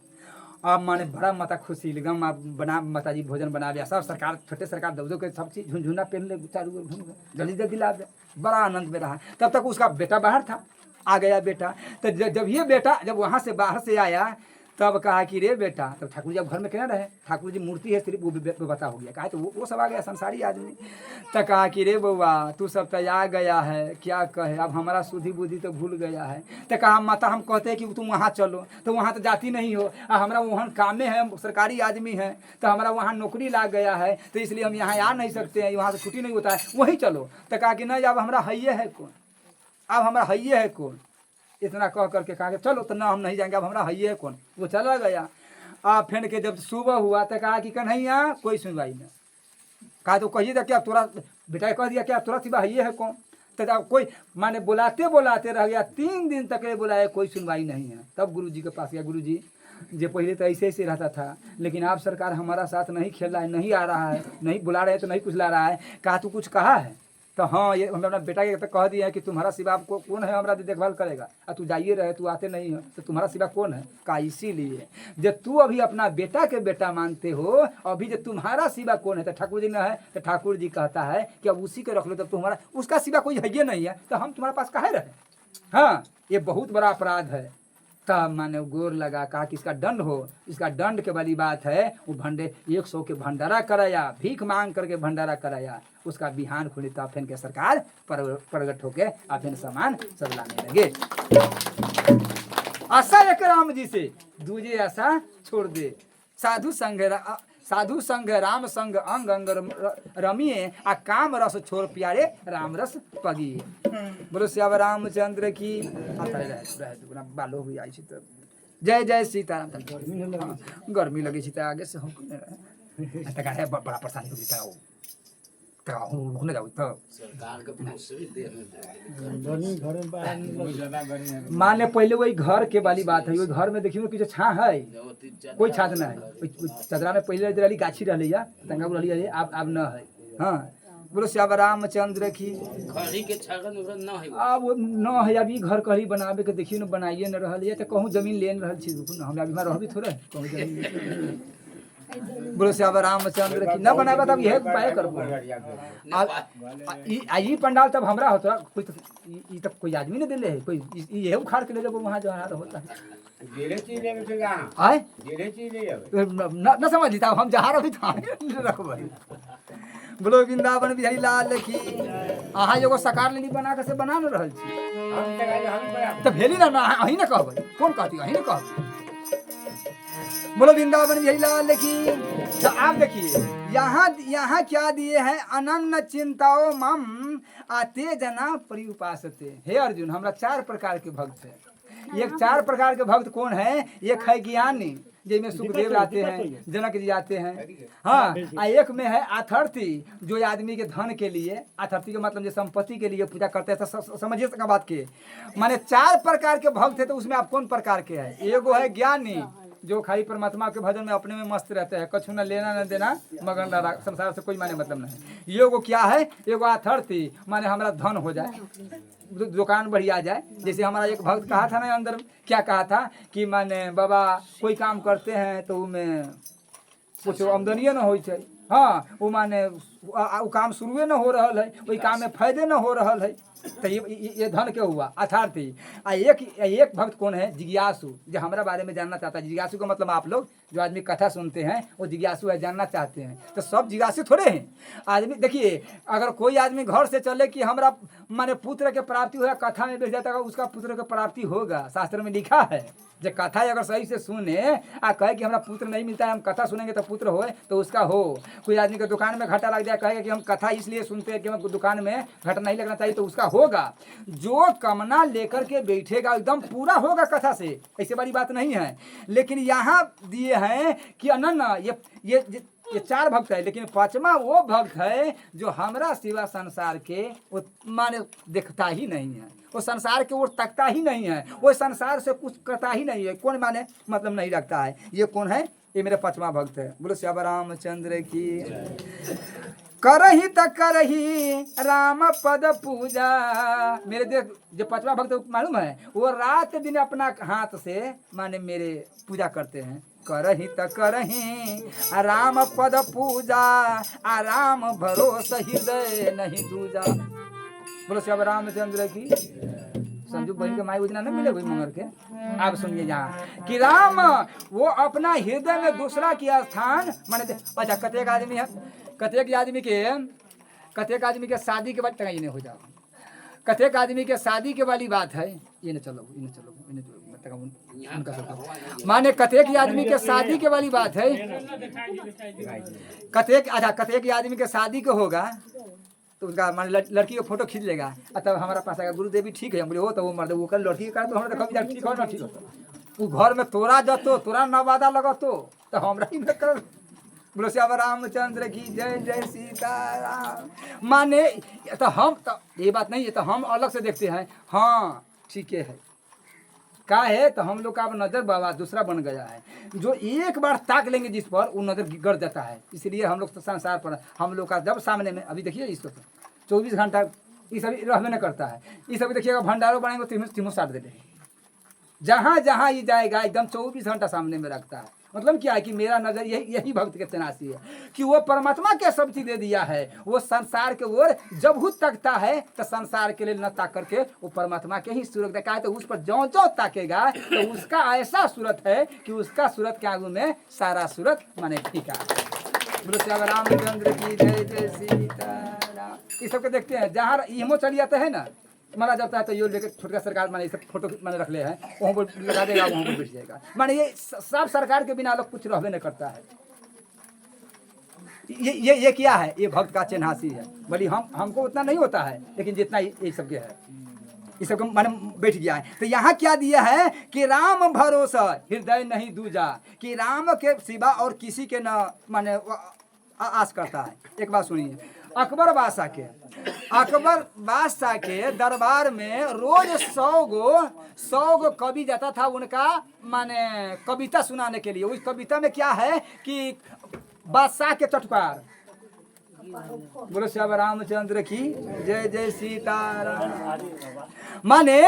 अब माने बड़ा माता खुशी लगम, बना माता जी भोजन बनावे। सब सरकार, छोटे सरकार दौड़ो के सब चीज झुनझुना पहन ले, चारू जल्दी जल्दी ला दे। बड़ा आनंद में रहा। तब तक उसका बेटा बाहर था, आ गया बेटा। तो जब ये बेटा जब वहाँ से बाहर से आया, तब कहा कि रे बेटा, तब ठाकुर जी अब घर में क्या रहे, ठाकुर जी मूर्ति है सिर्फ, वो बता हो गया। कहा तो वो सब आ गया संसारी आदमी। तो कहा कि रे बउआ, तू सब तो आ गया है, क्या कहे, अब हमारा सुधी बुद्धि तो भूल गया है। तो कहा माता, हम कहते हैं कि तुम वहाँ चलो, तो वहाँ तो जाती नहीं हो, हमारा वहाँ कामे है, सरकारी आदमी है, तो हमारा वहाँ नौकरी लाग गया है, तो इसलिए हम यहाँ आ नहीं सकते हैं, वहाँ से छुट्टी नहीं होता है, वहीं चलो। तो कहा कि नहीं, अब हमारा हैये है कौन, अब हमारा हैये है कौन। इतना कह करके कहा कि चलो, तो ना हम नहीं जाएंगे, अब हमारा हैये है कौन। वो चला गया। आप फिर के जब सुबह हुआ तो कहा कि कन्हैया, कोई सुनवाई नहीं। कहा तो कहिए था क्या तोरा बेटा कह दिया, क्या तोरा सिवा हैये है कौन। तो कोई माने बुलाते बुलाते रह गया, 3 दिन तक बुलाया, कोई सुनवाई नहीं है। तब गुरु जी के पास गया। गुरु जी, जो पहले तो ऐसे ऐसे रहता था, लेकिन आप सरकार हमारा साथ नहीं खेल रहा है, नहीं आ रहा है, नहीं बुला रहे तो नहीं कुछ ला रहा है। कहा तू कुछ कहा है। तो हाँ, ये हमने अपना बेटा के तो कह दिया है कि तुम्हारा सिवा आपको कौन है हमारा देखभाल करेगा, और तू जाइए रहे, तू आते नहीं हो, तो तुम्हारा सिवा कौन है। कहा इसीलिए जब तू अभी अपना बेटा के बेटा मानते हो, अभी जब तुम्हारा सिवा कौन है, तो ठाकुर जी न है, तो ठाकुर जी कहता है कि अब उसी के रख लो, तब तुम्हारा उसका सिवा कोई है ये नहीं है, तो हम तुम्हारे पास काहे रहे। हाँ, ये बहुत बड़ा अपराध है। तब माने गोर लगा, कहा कि इसका दंड हो। इसका दंड के वाली बात है, वो 100 के भंडारा कराया, भीख मांग करके भंडारा कराया। उसका बिहान खुली तो फिर के सरकार प्रगट होके फिर सामान सब लाने लगे। आशा एक राम जी से, दूजे आशा छोड़ दे। साधु संग राम संग अंग अंग रमिए, आ काम रस छोड़ प्यारे राम रस पगिए। बोलो श्याम रामचंद्र की। बालो हुई आई तो जय जय सीताराम। गर्मी लगी थी आगे से हम बड़ा परेशानी होगी रुकने जाओ तो मान ले। पहले वही घर के वाली बात है, वही घर में देखियो कि छा है, कोई छात ना है। चदरा में पहले रही गाछी रही तंगा रही, अब न है। हाँ, बोलो श्याम रामचंद्र की। अब न है, अभी घर कहीं बनावे के देखिए न, बनाइए न रहा है, तो कहूँ जमीन ले रहा चीज हमरा अभी रहबी थोड़े कहूँ जमीन। बोलो श्याम रामचंद्र की। न बनाबा तब यह उपाय करबो। ई पंडाल तब हमरा होता, कोई ई तब कोई आदमी ने दिले है, कोई यह उखाड़ के ले जाबो वहां जहाँ होता है। न समझ हम जहाँ रही था रखबै। बोलो वृंदावन बिहारी लाल की। अहाँ एगो साकार लेनी बना के से बना न रहल छी तो भेली ना अही ना कहबै कौन कहती अही ना कहबै। बोलो वृंदावन बिहारी लाल की। तो आप देखिए यहाँ क्या दिए हैं अनन्य चिंताओ मम आते जना परिउपासते। हे अर्जुन हमरा 4 प्रकार के भक्त है। ये 4 प्रकार के भक्त कौन है? एक है ज्ञानी जिसमें सुखदेव आते हैं, जनक जी आते हैं। हाँ, एक में है अथर्थी जो आदमी के धन के लिए, अथर्थी के मतलब जो संपत्ति के लिए पूजा करते हैं। तो समझिए सका बात के माने 4 प्रकार के भक्त है। तो उसमें आप कौन प्रकार के है? एगो है ज्ञानी जो खाली परमात्मा के भजन में अपने में मस्त रहते हैं, कछु न लेना न देना, मगन संसार से कोई माने मतलब नहीं। एगो क्या है? एगो अथर्थी माने हमारा धन हो जाए, दुकान बढ़िया जाए। जैसे हमारा एक भक्त कहा था ना अंदर, क्या कहा था कि माने बाबा कोई काम करते हैं तो उनमें कुछ आमदनी न हो। हाँ, वो माने वो काम शुरुए न हो रहा है, वही काम में फायदे न हो रहा है। तो ये धन के हुआ अथार्थी। एक भक्त कौन है? जिज्ञासु, जो हमारा बारे में जानना चाहता है। जिज्ञासु का मतलब आप लोग जो आदमी कथा सुनते हैं वो जिज्ञासु है, जानना चाहते हैं। तो सब जिज्ञासु थोड़े हैं आदमी। देखिए अगर कोई आदमी घर से चले कि हमरा माने पुत्र के प्राप्ति हो, कथा में बैठ जाता है उसका पुत्र के प्राप्ति होगा। शास्त्र में लिखा है जो कथा अगर सही से सुने आ कहे कि हमारा पुत्र नहीं मिलता है, हम कथा सुनेंगे तो पुत्र हो, तो उसका हो। कोई आदमी के दुकान में घाटा लग जाए, कहेगा कि हम कथा इसलिए सुनते हैं कि हम दुकान में घाटा नहीं लगना चाहिए, तो उसका होगा। जो कामना लेकर के बैठेगा एकदम पूरा होगा कथा से, ऐसी बड़ी बात नहीं है। लेकिन यहाँ दिए हैं कि अनन्य ये 4 भक्त है। लेकिन 5वां वो भक्त है जो हमरा सिवा संसार के वो माने देखता ही नहीं है, वो संसार के ओर तकता ही नहीं है, वो संसार से कुछ करता ही नहीं है। कौन माने मतलब नहीं रखता है। ये कौन है? ये मेरे 5वां भक्त है। बोलो श्याम रामचंद्र की। करही त करही राम पद पूजा। मेरे देख जो 5वां भक्त मालूम है, वो रात दिन अपना हाथ से माने मेरे पूजा करते हैं। करही त करही राम पद पूजा, आराम भरोसा हृदय नहीं दूजा। बोलो श्याम रामचंद्र की। संजू बहन के माई उजना न मिले हुई मंगर के। आप सुनिए यहाँ कि राम वो अपना हृदय में दूसरा की स्थान माने। अच्छा, कतेक आदमी है, कतेक आदमी के शादी के बाद टंगाई नहीं हो जाओ। कतेक आदमी के शादी के वाली बात है, ये न चलो माने कतेक आदमी के शादी के वाली बात है। कतेक आदमी के शादी के होगा तो उसका मान लड़की का फोटो खींच लेगा, तब हमारा पास आएगा, गुरुदेवी ठीक है। हम बोले हो तो वो मर्द वो कर लड़की का तो हमरा देखो ठीक हो ना ठीक हो। वो घर में तोरा जतो तोरा नवादा लगतो तो हमरा ही न कर। बोलो श्याम रामचंद्र की जय जय सीताराम। माने तो हम तो ये बात नहीं है, तो हम अलग से देखते हैं। हाँ ठीक है का है, तो हम लोग का अब नजर बाबा दूसरा बन गया है। जो एक बार ताक लेंगे जिस पर वो नजर गिर जाता है। इसलिए हम लोग तो संसार पर हम लोग का जब सामने में अभी देखिए इसको तो 24 घंटा ये सब रहने न करता है। ये सब देखिएगा भंडारों बनाएंगे तीनों साथ दे देंगे, जहाँ जहाँ ये जाएगा एकदम 24 घंटा सामने में रखता है। मतलब क्या है कि मेरा नजर यही भक्त के तनासी है कि वो परमात्मा के सब चीज दे दिया है। वो संसार के ओर जब हु तकता है तो संसार के लिए न ताक करके वो परमात्मा के ही सूरत देखा है। तो उस पर जो जो ताकेगा तो उसका ऐसा सूरत है कि उसका सूरत के आगू में सारा सूरत माने फीका। बोलो श्री रामचंद्र की जय जय सीताराम। ये सबके देखते हैं जहाँ इमो चली जाता है ना, माना जाता है तो ये लेकर छोटका सरकार माने सब फोटो मैंने रख ले हैं, वहाँ पर लगा देगा, वहाँ पर बैठ जाएगा। माने ये सब सरकार के बिना लोग कुछ रहबे नहीं करता है। ये क्या है? ये भक्त का चिन्हासी है। भले हमको उतना नहीं होता है, लेकिन जितना ये सबके है, ये सबको माने बैठ गया है। तो यहाँ क्या दिया है कि राम भरोसा हृदय नहीं दूजा, कि राम के सिवा और किसी के न माने आस करता है। एक बात सुनिए, अकबर बादशाह के दरबार में रोज 100 गो कवि जाता था उनका माने कविता सुनाने के लिए। उस कविता में क्या है कि बादशाह के चटकार। बोलो श्री रामचंद्र की जय जय सीताराम। माने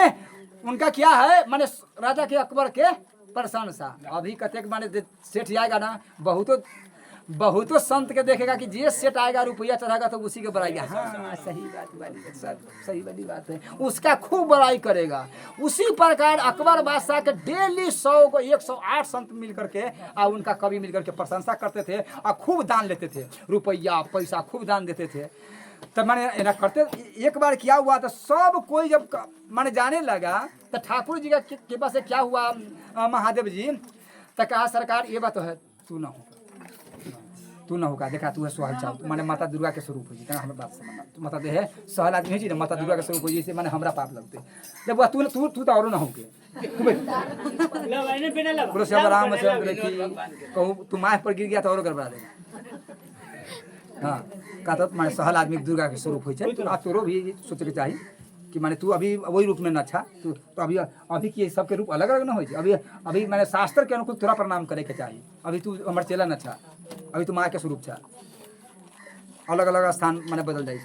उनका क्या है, माने राजा के अकबर के प्रशंसा। अभी कतेक माने सेठ आएगा ना बहुत बहुत तो संत के देखेगा कि जे सेट आएगा रुपया चढ़ाएगा तो उसी के बड़ाई, हाँ सही बात वाली सही वाली बात है, उसका खूब बड़ाई करेगा। उसी प्रकार अकबर बादशाह के डेली 100 को 108 संत मिल करके और उनका कवि मिल करके प्रशंसा करते थे और खूब दान लेते थे, रुपया पैसा खूब दान देते थे। तो मैंने ना करते, एक बार क्या हुआ तो सब कोई जब मैंने जाने लगा तो ठाकुर जी के पास से क्या हुआ महादेव जी, तो कहा सरकार ये बात है तू ना होगा, देखा तू है सोहल चाव, माने माता दुर्गा के स्वरूप हो जी, हमें बात समझना, तू माता दे है सहल आदमी है जी ना, माता दुर्गा के स्वरूप हो जी, माने हमरा पाप लगते जब वह तू तो और ना होगे बोलो श्याम रामचंद्र की कहूँ तू माह पर गिर गया तो और गड़बड़ा देगा। हाँ का तो माने सहल आदमी दुर्गा के स्वरूप हो, आप तोरो भी सोचे के चाहिए कि माने तू अभी वही रूप में न अच्छा तू तो अभी की सबके रूप अलग अलग न हो, अभी मैंने शास्त्र के अनुकूल थोड़ा प्रणाम करे के चाहिए। अभी तू हमार चेला न अच्छा, अभी तू माँ के स्वरूप छा, अलग अलग स्थान मैंने बदल जाए।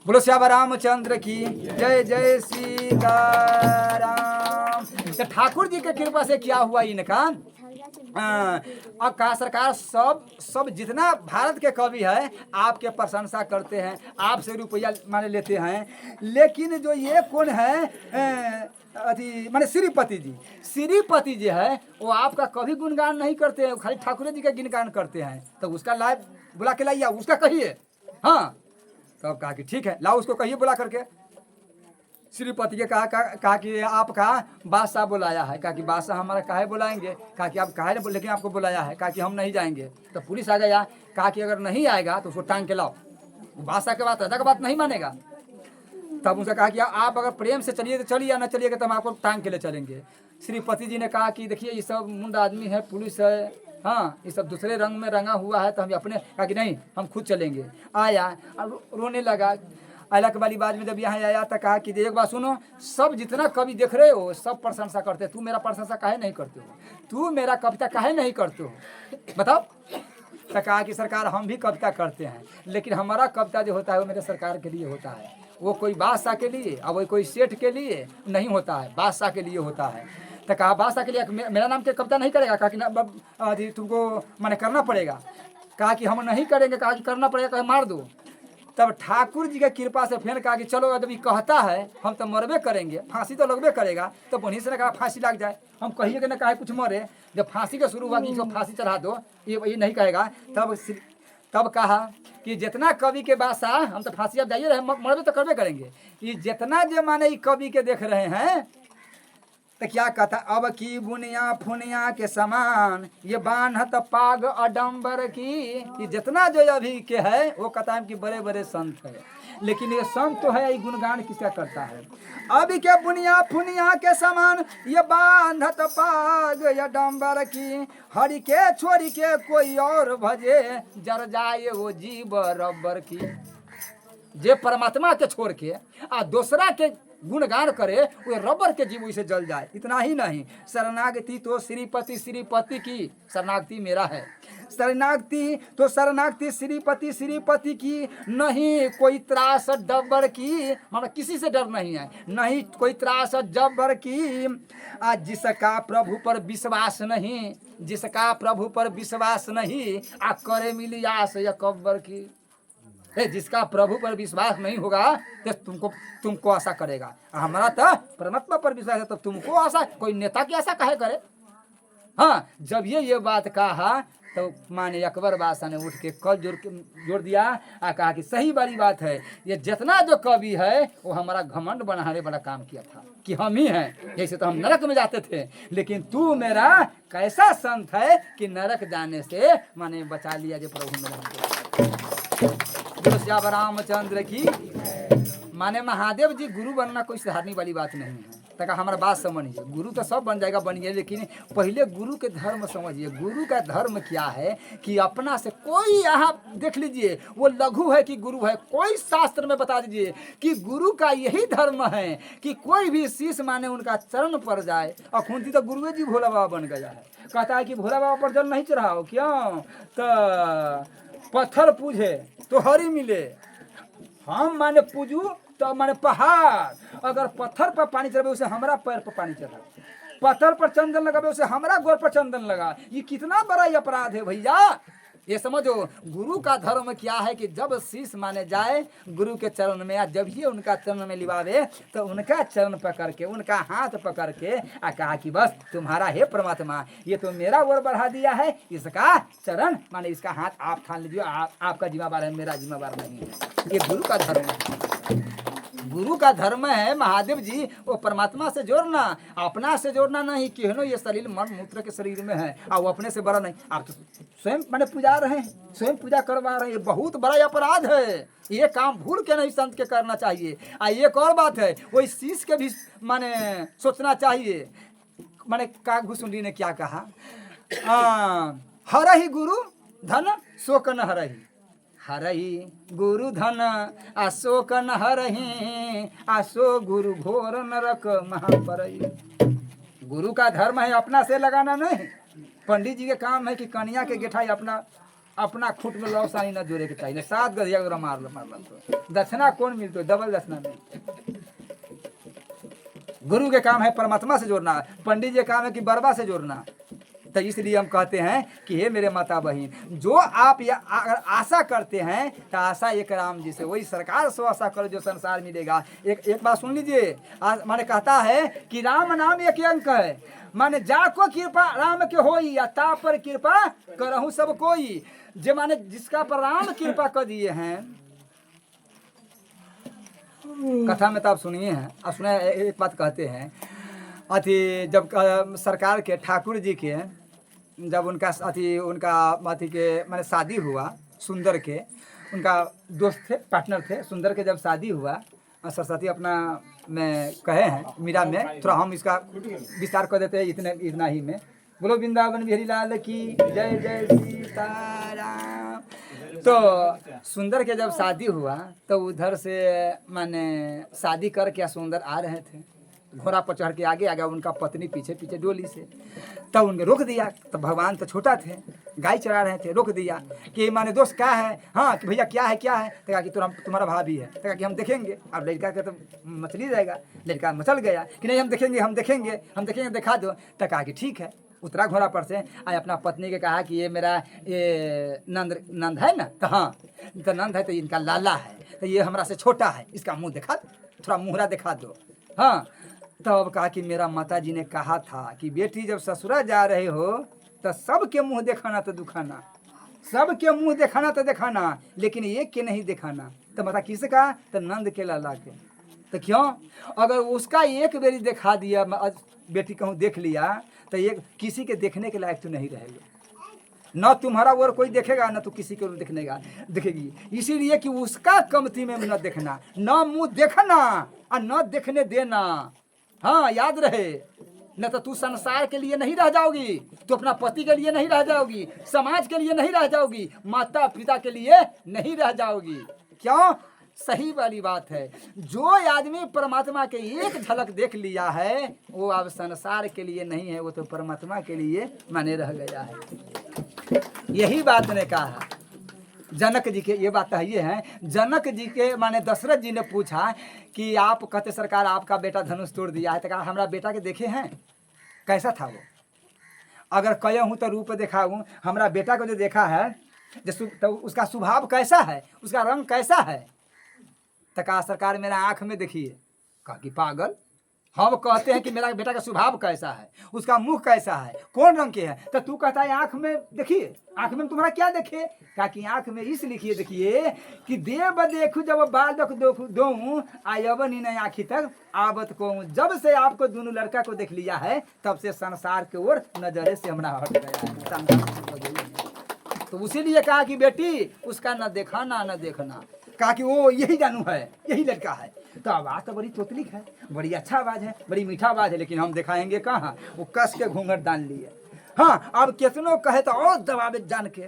बोलो श्याम रामचंद्र की जय, जय सीताराम। तो ठाकुर जी के कृपा से क्या हुआ इनका, अब कहा सरकार सब जितना भारत के कवि है आपके प्रशंसा करते हैं, आपसे रुपया माने लेते हैं, लेकिन जो ये कौन है अति माने श्रीपति जी है वो आपका कभी गुणगान नहीं करते हैं, खाली ठाकुर जी का गुणगान करते हैं। तो उसका लाइव बुला के लाइए, उसका कहिए। हाँ तब कहा कि ठीक है लाओ उसको कहिए बुला करके। श्रीपति के कहा कि आपका बादशाह बुलाया है, कहा कि बादशाह हमारा काहे बुलाएंगे, कहा कि आप काहे लेकिन आपको बुलाया है, कहा कि हम नहीं जाएंगे। तो पुलिस आ गया, कहा कि अगर नहीं आएगा तो उसको टांग के लाओ। बादशाह के बात अदा का बात नहीं मानेगा। तब उनसे कहा कि आप अगर प्रेम से चलिए तो चलिए, ना चलिएगा तो हम आपको टांग के ले चलेंगे। श्रीपति जी ने कहा कि देखिए ये सब मुंड आदमी है, पुलिस है, हाँ ये सब दूसरे रंग में रंगा हुआ है, तो हम अपने कहा कि नहीं हम खुद चलेंगे। आया अब रोने लगा। अलग वाली बात में जब यहाँ आया तो कहा कि एक बात सुनो, सब जितना कवि देख रहे हो सब प्रशंसा करते, तू मेरा प्रशंसा काहे नहीं करते हो, तू मेरा कविता काहे नहीं करते हो बताओ। तो कहा कि सरकार हम भी कविता करते हैं, लेकिन हमारा कविता जो होता है वो मेरे सरकार के लिए होता है, वो कोई बादशाह के लिए और वो कोई सेठ के लिए नहीं होता है, बादशाह के लिए होता है। तो कहा बादशाह के लिए मेरा नाम के कविता नहीं करेगा, कहा कि ना तुमको मैंने करना पड़ेगा। कहा कि हम नहीं करेंगे, कहा कि करना पड़ेगा, कहा मार दो। तब ठाकुर जी के कृपा से फिर कहा कि चलो जब ये कहता है हम तो मरबे करेंगे, फांसी तो लगबे करेगा, तो उन्हीं से ने कहा फांसी लग जाए, हम कहिए कि ना कहे कुछ मरे। जब फांसी का शुरू हुआ कि इसको फांसी चढ़ा दो, ये नहीं कहेगा। तब कहा कि जितना कवि के बादशाह हम तो फांसी अब जाइए रहे, मरबे तो करबे करेंगे। ये जितना जो माने ये कवि के देख रहे हैं तो क्या कहता, अब की बुनिया फुनिया के समान ये बान्हत पाग अडम्बर की। ये जितना जो अभी के है वो कहता है कि बड़े बड़े संत है, लेकिन ये संत तो है, ये गुणगान किसका करता है। अभी के बुनिया फुनिया के समान ये बान्हत पाग अडम्बर की, हरि के छोड़ी के कोई और भजे जर जाए वो जीव रब्बर की। जे परमात्मा के छोड़ के आ दूसरा के गुणगान करे वो रबर के जीव से जल जाए। इतना ही नहीं, शरणागति तो श्रीपति की, शरणागति मेरा है, शरणागति तो शरणागति श्रीपति की, नहीं कोई त्रास डबर की, मतलब किसी से डर नहीं है, नहीं कोई त्रास डबर की। आज जिसका प्रभु पर विश्वास नहीं, जिसका प्रभु पर विश्वास नहीं, आ करे मिली आस या कब्बर की। जिसका प्रभु पर विश्वास नहीं होगा तो तुमको आशा करेगा, हमारा तो परमात्मा पर विश्वास है तो तुमको आशा, कोई नेता की आशा काहे करे। हाँ जब ये बात कहा तो माने अकबर बादशाह ने उठ के कल जोड़ दिया और कहा कि सही वाली बात है, ये जितना जो कवि है वो हमारा घमंड बनाने वाला काम किया था कि हम ही हैं, जैसे तो हम नरक में जाते थे, लेकिन तू मेरा कैसा संत है कि नरक जाने से माने बचा लिया जो प्रभु मेरा। श्याम रामचंद्र की माने महादेव जी गुरु बनना कोई साधारण वाली बात नहीं है। तक हमारा बात समझिए, गुरु तो सब बन जाएगा बनिए, लेकिन पहले गुरु के धर्म समझिए। गुरु का धर्म क्या है कि अपना से कोई यहाँ देख लीजिए वो लघु है कि गुरु है, कोई शास्त्र में बता दीजिए कि गुरु का यही धर्म है कि कोई भी शिष्य माने उनका चरण पर जाए। और खुंती तो गुरुए जी भोला बाबा बन गया है, कहता है कि भोला बाबा पर जल नहीं चढ़ाओ, क्यों तो पत्थर पूजे तो हरी मिले, हम माने पूजू तो माने पहाड़, अगर पत्थर पर पानी चढ़ावे उसे हमारा पैर पर पानी चढ़ा, पत्थर पर चंदन लगावे उसे हमारा गोर पर चंदन लगा। ये कितना बड़ा अपराध है भैया। ये समझो गुरु का धर्म क्या है कि जब शीश माने जाए गुरु के चरण में, या जब ये उनका चरण में लिवावे तो उनका चरण पकड़ के, उनका हाथ पकड़ के कहा कि बस तुम्हारा हे परमात्मा, ये तो मेरा ओर बढ़ा दिया है, इसका चरण माने इसका हाथ आप थान लीजिए, आपका जिम्मेवार है, मेरा जिम्मेवार नहीं है। ये गुरु का धर्म है। गुरु का धर्म है महादेव जी वो परमात्मा से जोड़ना, अपना से जोड़ना नहीं कि है नो ये शरीर मन मूत्र के शरीर में है और वो अपने से बड़ा नहीं। आप तो स्वयं मैंने पूजा रहे हैं, स्वयं पूजा करवा रहे हैं, ये बहुत बड़ा अपराध है। ये काम भूल के नहीं संत के करना चाहिए। एक और बात है, वो शीश के भी माने सोचना चाहिए। माने का घुसुंडी ने क्या कहा, हरहि गुरु धन शोक न हरहि, हरहि गुरु धन अशोक न हरहि, असो गुरु घोर नरक महापरई। गुरु का धर्म है अपना से लगाना नहीं। पंडित जी के काम है कि कन्या के गेठाई अपना खुट में लौसानी न जोड़े के चाहिए। 7 गधिया मार तो दक्षिणा कौन मिलते, डबल दक्षिणा मिलते। गुरु के काम है परमात्मा से जोड़ना, पंडित जी के काम है कि बरबा से जोड़ना। तो इसलिए हम कहते हैं कि हे मेरे माता बहन, जो आप अगर आशा करते हैं तो आशा एक राम जी से, वही सरकार से आशा करो जो संसार मिलेगा। एक बात सुन लीजिए, माने कहता है कि राम नाम एक अंक है, माने जाको कृपा राम के होई, या ता पर कृपा करहु सब कोई। जे माने जिसका पर राम कृपा कर दिए हैं, कथा में तो आप सुनिए हैं, आप सुने एक बात कहते हैं, अति जब सरकार के ठाकुर जी के जब उनका अति के माने शादी हुआ, सुंदर के उनका दोस्त थे, पार्टनर थे, सुंदर के जब शादी हुआ, सरस्वती अपना में कहे हैं मीरा में, थोड़ा हम इसका विस्तार कर देते हैं इतना ही में। बोलो वृंदावन बिहारी लाल की जय, जय सीताराम। तो सुंदर के जब शादी हुआ तो उधर से माने शादी करके सुंदर आ रहे थे, घोड़ा पर चढ़ के आगे आगे, उनका पत्नी पीछे पीछे डोली से। तब उनके रोक दिया, तो भगवान तो छोटा थे, गाय चरा रहे थे, रोक दिया कि माने दोस्त क्या है, हाँ कि भैया क्या है क्या है। तो कहा कि तुम्हारा भाभी है। तो कहा कि हम देखेंगे। अब लड़का का तो मछली जाएगा, लड़का मचल गया कि नहीं हम देखेंगे हम देखेंगे हम देखेंगे, दिखा दो। तो कहा कि ठीक है। उतरा घोड़ा पर से, आए अपना पत्नी के कहा कि ये मेरा ये नंद है ना, तो हाँ तो नंद है, तो इनका लाला है, तो ये हमरा से छोटा है, इसका मुँह दिखा, थोड़ा मुहरा दिखा दो। हाँ तब कहा कि मेरा माता जी ने कहा था कि बेटी जब ससुरा जा रहे हो तो सबके मुंह दिखाना तो दुखाना, सबके मुंह दिखाना तो दिखाना, लेकिन एक के नहीं दिखाना। तो माता किसे कहा, तो नंद के लाला के। तो क्यों, अगर उसका एक बेरी दिखा दिया, बेटी कहूँ देख लिया, तो ये किसी के देखने के लायक तो नहीं रहेगा। न तुम्हारा और कोई देखेगा, न तो किसी को देखेगी। इसीलिए कि उसका कमती में न देखना, न मुंह देखना और न देखने देना। हाँ याद रहे, न तो तू संसार के लिए नहीं रह जाओगी, तू अपना पति के लिए नहीं रह जाओगी, समाज के लिए नहीं रह जाओगी, माता पिता के लिए नहीं रह जाओगी। क्यों, सही वाली बात है। जो आदमी परमात्मा के एक झलक देख लिया है वो अब संसार के लिए नहीं है, वो तो परमात्मा के लिए माने रह गया है। यही बात ने कहा जनक जी के, ये बात है, ये है जनक जी के माने दशरथ जी ने पूछा कि आप कहते सरकार आपका बेटा धनुष तोड़ दिया है। तो कहा हमारा बेटा के देखे हैं, कैसा था वो, अगर कह हूँ तो रूप देखा हूँ, हमारा बेटा को जो देखा है तो उसका स्वभाव कैसा है, उसका रंग कैसा है। तो कहा सरकार मेरा आँख में देखिए। कहा कि पागल, हम कहते हैं कि मेरा बेटा का स्वभाव कैसा है, उसका मुंह कैसा है, कौन रंग के है, तो तू कहता है आंख में देखिए। आंख में तुम्हारा क्या देखे, कहा कि आंख में इस लिखिए देखिए कि देव देखू जब बालक दो आयब नहीं आँखी तक आवत को, जब से आपको दोनों लड़का को देख लिया है तब से संसार के ओर नजरे से हमारा हट गया है। तो उसीलिए कहा कि बेटी उसका न देखाना न देखना। कहा कि वो यही जानू है, यही लड़का है। तो आवाज़ तो बड़ी तोतलिक है, बड़ी अच्छा आवाज़ है, बड़ी मीठा आवाज़ है, लेकिन हम दिखाएंगे कहाँ, वो कस के घूंघट डाल लिए। हाँ अब कितनों कहे तो और दबावे जान के,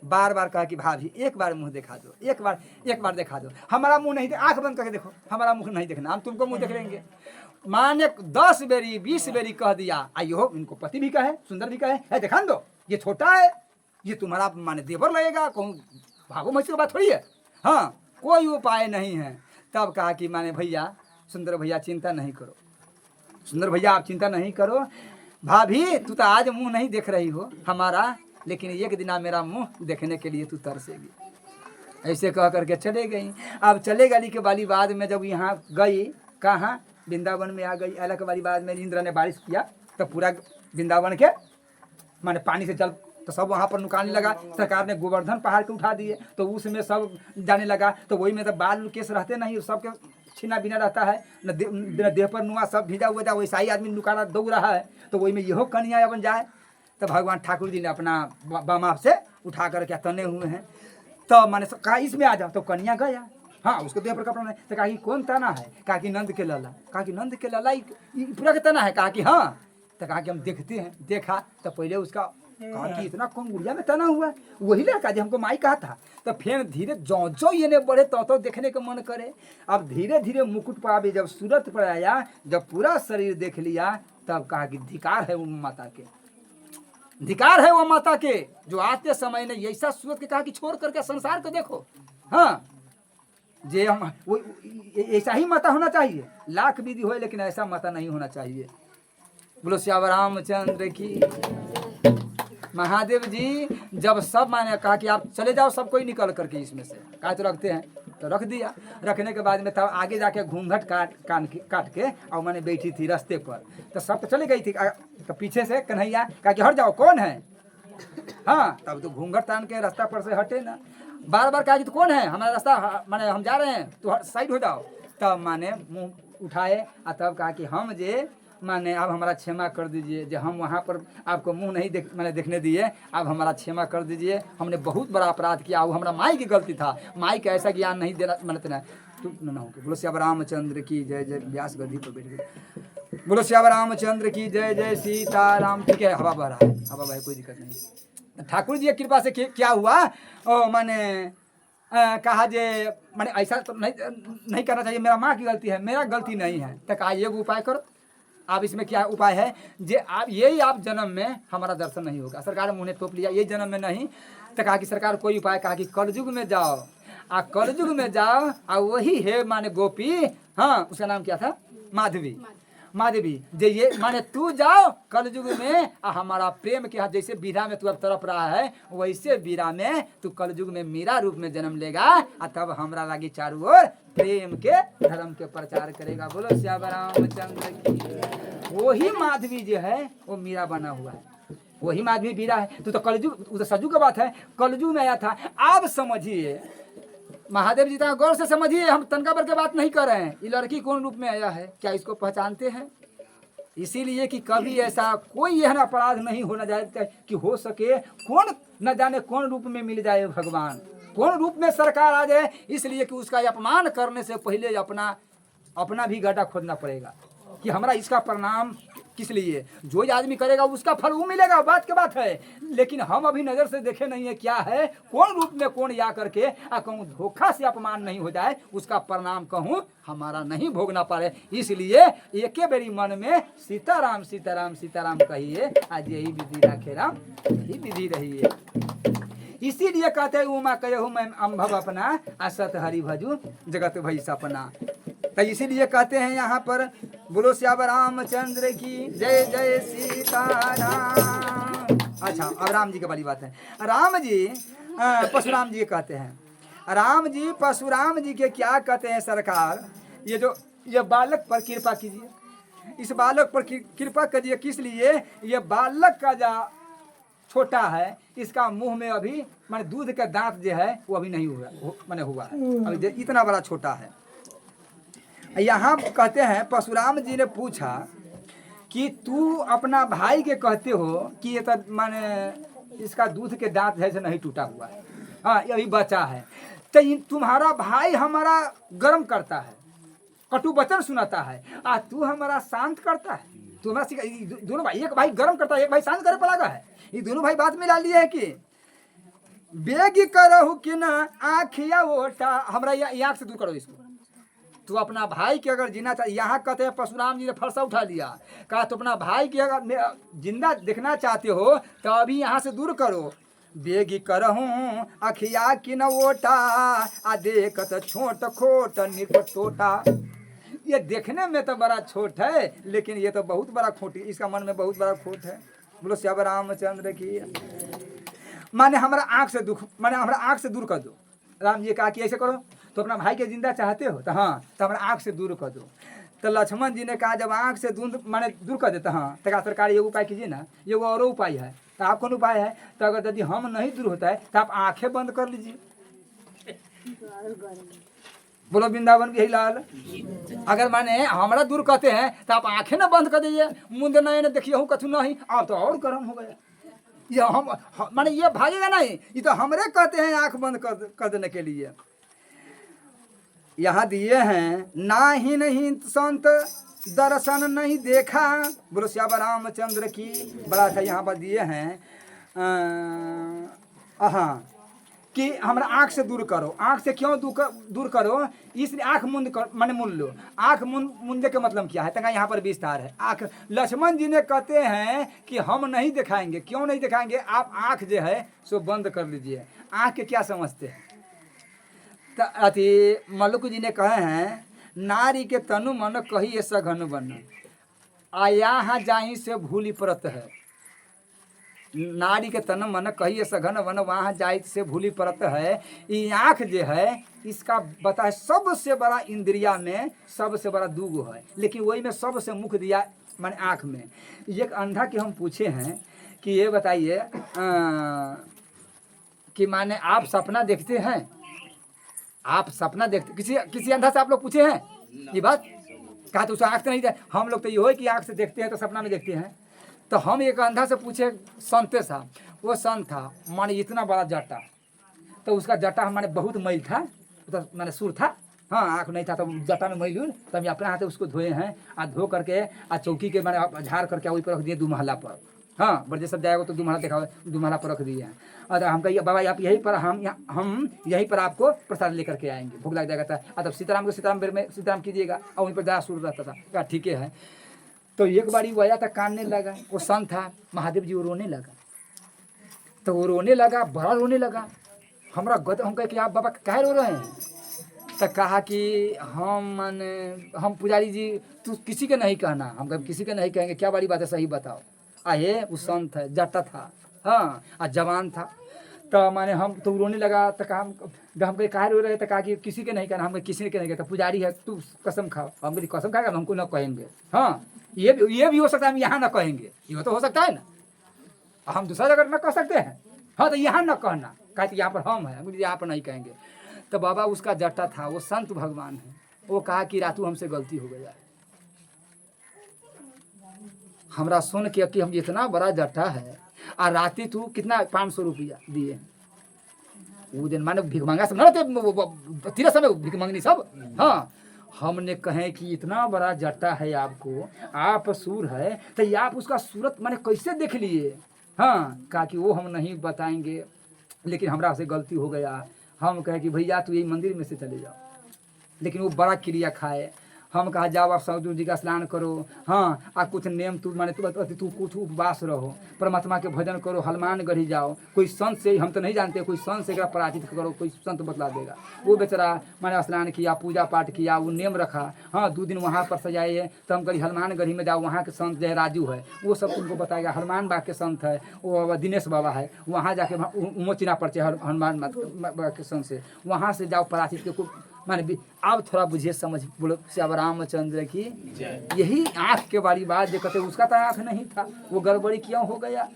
बार बार कहा कि भाभी एक बार मुंह दिखा दो, एक बार दिखा दो। हमारा मुंह नहीं, आंख बंद करके देखो, हमारा मुंह नहीं देखना, हम तुमको मुंह देख लेंगे। माने 10 बेरी 20 बेरी कह दिया, आइयो इनको पति भी कहे, सुंदर भी कहे, दिखा दो, ये छोटा है, ये तुम्हारा माने देवर लगेगा, कहूँ भागो मछली की बात थोड़ी है। हाँ कोई उपाय नहीं है। तब कहा कि माने भैया, सुंदर भैया चिंता नहीं करो, सुंदर भैया आप चिंता नहीं करो, भाभी तू तो आज मुंह नहीं देख रही हो हमारा, लेकिन एक दिन मेरा मुंह देखने के लिए तू तरसेगी। ऐसे कह करके चले गई। अब चले गली के वाली बाद में जब यहाँ गई, कहाँ वृंदावन में आ गई। अलग वाली बाद में इंद्र ने बारिश किया तो पूरा वृंदावन के माने पानी से जल तो सब वहाँ पर नुकाने लगा। सरकार ने गोवर्धन पहाड़ के उठा दिए तो उसमें सब जाने लगा। तो वही में तो बाल केस रहते नहीं, सबके छीना बिना रहता है, न देह पर नुआ सब भिजा हुआ था। वैसा ही आदमी नुकाना दौड़ रहा है तो वही में यहो कन्या बन जाए। तो भगवान ठाकुर जी ने अपना बामाप से उठा कर क्या तने हुए हैं। तो मैंने कहा इसमें आ जाओ, तो कन्या गया। हाँ, उसको देह पर कपड़ा नहीं। तो कहा कि कौन तना है? कहा कि नंद के लाला। कहा कि नंद के लाला पूरा के तना है? कहा कि हाँ। तो कहा कि हम देखते हैं। देखा तो पहले उसका कहा कि इतना कौन गुड़िया में तना हुआ है, वही लड़का जो हमको माई कहा था। तो फिर धीरे जो ये ने बढ़े तो देखने का मन करे। अब धीरे धीरे मुकुट पर अभी जब सूरत पर आया, जब पूरा शरीर देख लिया, तब कहा कि धिकार है वो माता के, धिकार है वो माता के जो आते समय ने ऐसा सूरत के कहा कि छोड़ करके संसार को देखो। हाँ, जे हम वो ऐसा ही माता होना चाहिए। लाख विधि हो लेकिन ऐसा माता नहीं होना चाहिए। बोलो श्यावर रामचंद्र की। महादेव जी जब सब माने कहा कि आप चले जाओ, सब कोई निकल करके इसमें से, कहा तो रखते हैं, तो रख दिया। रखने के बाद में तब आगे जाके घूंघट काट के और मैंने बैठी थी रास्ते पर। तो सब तो चले गई थी। तो पीछे से कन्हैया कहा कि हट जाओ, कौन है? हाँ, तब तो घूंघट तान के रास्ता पर से हटे ना। बार बार कहा कि तो कौन है? हमारा रास्ता माने हम जा रहे हैं, तो साइड हो जाओ। तब माने मुँह उठाए और तब कहा कि हम जे माने अब हमारा क्षमा कर दीजिए, जो हम वहाँ पर आपको मुंह नहीं मैंने देखने दिए, अब हमारा क्षमा कर दीजिए। हमने बहुत बड़ा अपराध किया, वो हमारा माई की गलती था। माई का ऐसा ज्ञान नहीं देना मानते तू न हो। बोलो श्याम रामचंद्र की जय जय। व्यास गद्दी पर बैठ गए। बोलो श्याम रामचंद्र की जय जय। सीताराम। ठीक है, हवा बह रहा है, हवा बह, कोई दिक्कत नहीं। ठाकुर जी की कृपा से क्या हुआ, माने कहा जे माने ऐसा तो नहीं करना चाहिए, मेरा माँ की गलती है, मेरा गलती नहीं है। तो कहा ये उपाय करो। आप इसमें क्या उपाय है जे आप यही आप जन्म में हमारा दर्शन नहीं होगा। सरकार मुँह ने तोप लिया, ये जन्म में नहीं। तो कहा कि सरकार कोई उपाय? कहा कि कलयुग में जाओ, कलयुग में जाओ और वही है माने गोपी। हाँ, उसका नाम क्या था? माधवी। माधवी जे ये माने तू जाओ कलयुग में हमारा प्रेम के हाथ, जैसे बीरा में तू अब तड़प रहा है वैसे बीरा में तू कलयुग में मीरा रूप में जन्म लेगा और तब हमरा लागी चारों ओर प्रेम के धर्म के प्रचार करेगा। बोलो श्याम रामचंद्र की। वही माधवी जो है वो मीरा बना हुआ है, वही माधवी बीरा है। तो कलयुग, तो सजू का बात है, कलयुग में आया था। आप समझिए महादेव जी, गौर से समझिए, हम तनका भर के बात नहीं कर रहे हैं। ये लड़की कौन रूप में आया है, क्या इसको पहचानते हैं? इसीलिए कि कभी ऐसा कोई यह अपराध नहीं होना जाए कि हो सके कौन न जाने कौन रूप में मिल जाए भगवान, कौन रूप में सरकार आ जाए। इसलिए कि उसका अपमान करने से पहले अपना भी गड्ढा खोदना पड़ेगा कि हमारा इसका परिणाम किस लिए। जो आदमी करेगा उसका फल वो मिलेगा, बात के बात है। लेकिन हम अभी नजर से देखे नहीं है क्या है, कौन रूप में कौन या करके कहूँ धोखा से अपमान नहीं हो जाए, उसका परिणाम कहूँ हमारा नहीं भोगना पड़े। इसलिए एक बेरी मन में सीताराम सीताराम सीताराम कहिए, आज यही विधि राखे राम, यही विधि रही है। इसीलिए कहते हैं उमा कहूँ मैं अम्भव अपना, असत हरि भजू जगत भई सपना। तो इसीलिए कहते हैं यहाँ पर बोलो श्याम रामचंद्र की जय जय सीताराम। अच्छा, अब राम जी की बड़ी बात है। राम जी परशुराम जी कहते हैं, राम जी परशुराम जी के क्या कहते हैं सरकार, ये बालक पर कृपा कीजिए, इस बालक पर कृपा करिए। किस लिए? ये बालक का जो छोटा है, इसका मुंह में अभी माने दूध का दांत जो है वो अभी नहीं हुआ, माने हुआ है अभी, इतना बड़ा छोटा है। यहाँ कहते हैं परशुराम जी ने पूछा कि तू अपना भाई के कहते हो कि ये तो माने इसका दूध के दांत जैसे नहीं टूटा हुआ है, हाँ ये अभी बचा है। तो तुम्हारा भाई हमारा गर्म करता है, कटु वचन सुनाता है, तू हमारा शांत करता है। तू हमारा दोनों भाई, एक भाई गर्म करता है, एक भाई शांत करे पड़ेगा है। ये दोनों भाई बात में डाल लिए है कि बेगी करहु कि ना आँखिया ओटा, हमारा आँख से दूर करो इसको। तू अपना भाई के अगर जीना चाहिए, यहाँ कहते हैं परशुराम जी ने फरसा उठा लिया, कहा तो अपना भाई के अगर जिंदा देखना चाहते हो तो अभी यहाँ से दूर करो। बेगी करहूँ अखिया कि न ओटा, देखत छोट खोट निट टोटा। ये देखने में तो बड़ा छोट है लेकिन ये तो बहुत बड़ा खोट, इसका मन में बहुत बड़ा खोट है। बोलो श्याम रामचंद्र की। माने हमारा आँख से दुख, माने हमारा आँख से दूर कर दो। राम जी कहा कि ऐसे करो, तो अपना भाई के जिंदा चाहते हो तो हाँ, तो हमारा आँख से दूर कर दो। तो लक्ष्मण जी ने कहा जब आँख से दूर माने दूर कर देता, हाँ तो सरकार ये उपाय कीजिए ना, ये वो और उपाय है। तो आप कौन उपाय है? तो अगर यदि हम नहीं दूर होता है तो आप आँखें बंद कर लीजिए। बोलो वृंदावन बिहारी लाल। अगर माने हमारा दूर कहते हैं तो आप आंखें ना बंद कर दीजिए, मुंदे नहीं ना देखिए हूँ कथू नहीं, आप तो और गर्म हो गया। ये हम माने ये भागेगा नहीं, ये तो हमरे कहते हैं आंख बंद कर देने के लिए। यहाँ दिए हैं ना ही नहीं संत दर्शन नहीं देखा, बोलो श्याम रामचंद्र की। बड़ा था यहाँ पर दिए हैं हाँ कि हमारा आँख से दूर करो। आँख से क्यों दूर करो? इसलिए आँख मुंद कर माने मुन लो। आँख मुंदे के मतलब क्या है? तंगा यहाँ पर विस्तार है। आँख लक्ष्मण जी ने कहते हैं कि हम नहीं दिखाएंगे। क्यों नहीं दिखाएंगे? आप आँख जो है सो बंद कर लीजिए। आँख के क्या समझते हैं? तो अति मल्लुक जी ने कहे हैं नारी के तनु मन कही सघन बन, आया जाही से भूली परत है। नारी के तन मन कहिए सघन वन, वहाँ जाइत से भूली परत है। ये आँख जो है इसका बता सबसे बड़ा इंद्रिया में सबसे बड़ा दूगो है, लेकिन वही में सबसे मुख्य दिया माने आँख में। एक अंधा के हम पूछे हैं कि ये बताइए कि माने आप सपना देखते हैं? आप सपना देखते? किसी अंधा से आप लोग पूछे हैं ये बात? कहा तो उसका आँख तो नहीं है। हम लोग तो ये हो कि आँख से देखते हैं तो सपना में देखते हैं। तो हम एक अंधा से पूछे संते साहब, वो संत था माने इतना बड़ा जटा, तो उसका जटा माने बहुत मैल था, तो माने सुर था, हाँ आँख नहीं था तो जटा में मैल, तो हम अपने हाथ से उसको धोए हैं। धो करके चौकी के माने झाड़ करके वही पर रख दिए दुमहला पर। हाँ बड़े सब जाएगा तो दुमहला देखा, दुमहला पर रख दिए हैं। और हम कहिए बाबा आप यहीं पर हम यहीं पर आपको प्रसाद लेकर के आएंगे, भूख लग जाएगा था। तब सीताराम को सीताराम बेर में सीताराम कीजिएगा, और वहीं पर जहाँ सुर रहता था। क्या ठीक है। तो एक बारी वो आया था, कानने लगा, वो संत था महादेव जी, वो रोने लगा। तो वो रोने लगा, बड़ा रोने लगा। हमरा गद हम कहे कि आप बाबा काहे रो रहे हैं? तो कहा कि हम पुजारी जी तू किसी के नहीं कहना। हम कहे किसी के नहीं कहेंगे, क्या बड़ी बात है, सही बताओ। आए वो संत है, जटा था, हाँ और जवान था। तो माने हम तो रोने लगा। तो कहा हम कहे काहे रो रहे? तो कहा कि किसी के नहीं कहना। हम किसी के नहीं कहता, पुजारी है तू कसम खाओ। हम कहे कसम खाएगा, हमको न कहेंगे। हाँ ये भी हो सकता है हम यहाँ न कहेंगे, ये तो हो सकता है ना, हम दूसरा जगह न कह सकते हैं। हाँ तो यहाँ न कहना, कहा यहाँ पर हम हैं, मुझे यहाँ पर नहीं कहेंगे। तो बाबा उसका जट्टा था, वो संत भगवान है। वो कहा कि रातू हमसे गलती हो गया, हमरा सुन के कि हम इतना बड़ा जट्टा है और राती तू कितना 500 रुपया दिए। वो दिन माने भिख मांगा सब न तीर समय भिख मांगनी सब। हाँ हमने कहे कि इतना बड़ा जट्टा है आपको, आप सूर है, तो ये आप उसका सूरत माने कैसे देख लिए? हाँ कहा कि वो हम नहीं बताएंगे, लेकिन हमरा से गलती हो गया। हम कहे कि भैया तू यही मंदिर में से चले जाओ, लेकिन वो बड़ा क्रिया खाए। हम कहा जाओ आप सौदू जी का स्नान करो, हाँ आ कुछ नेम तू माने तू कुछ उपवास रहो, परमात्मा के भजन करो, हनुमान गढ़ी जाओ, कोई संत से, हम तो नहीं जानते, कोई संत से एकरा पराजित करो, कोई संत बतला देगा। वो बेचारा माने स्नान किया, पूजा पाठ किया, वो नेम रखा। हाँ 2 दिन वहाँ पर सजाए। तो हम कहीं हनुमान गढ़ी में जाओ, वहाँ के संत जो है राजू है, वो सब तुमको बताएगा। हनुमान बाबा के संत है, वो बाबा दिनेश बाबा है, वहाँ जाके उमोचिना परिचय हनुमान बाबा के संत से, वहाँ से जाओ पराजित के माने। आप थोड़ा बुझिए समझ, बोलो श्याम रामचंद्र की। यही आँख के बारी बात जो कहते उसका तो आँख नहीं था, वो गड़बड़ी क्यों हो गया?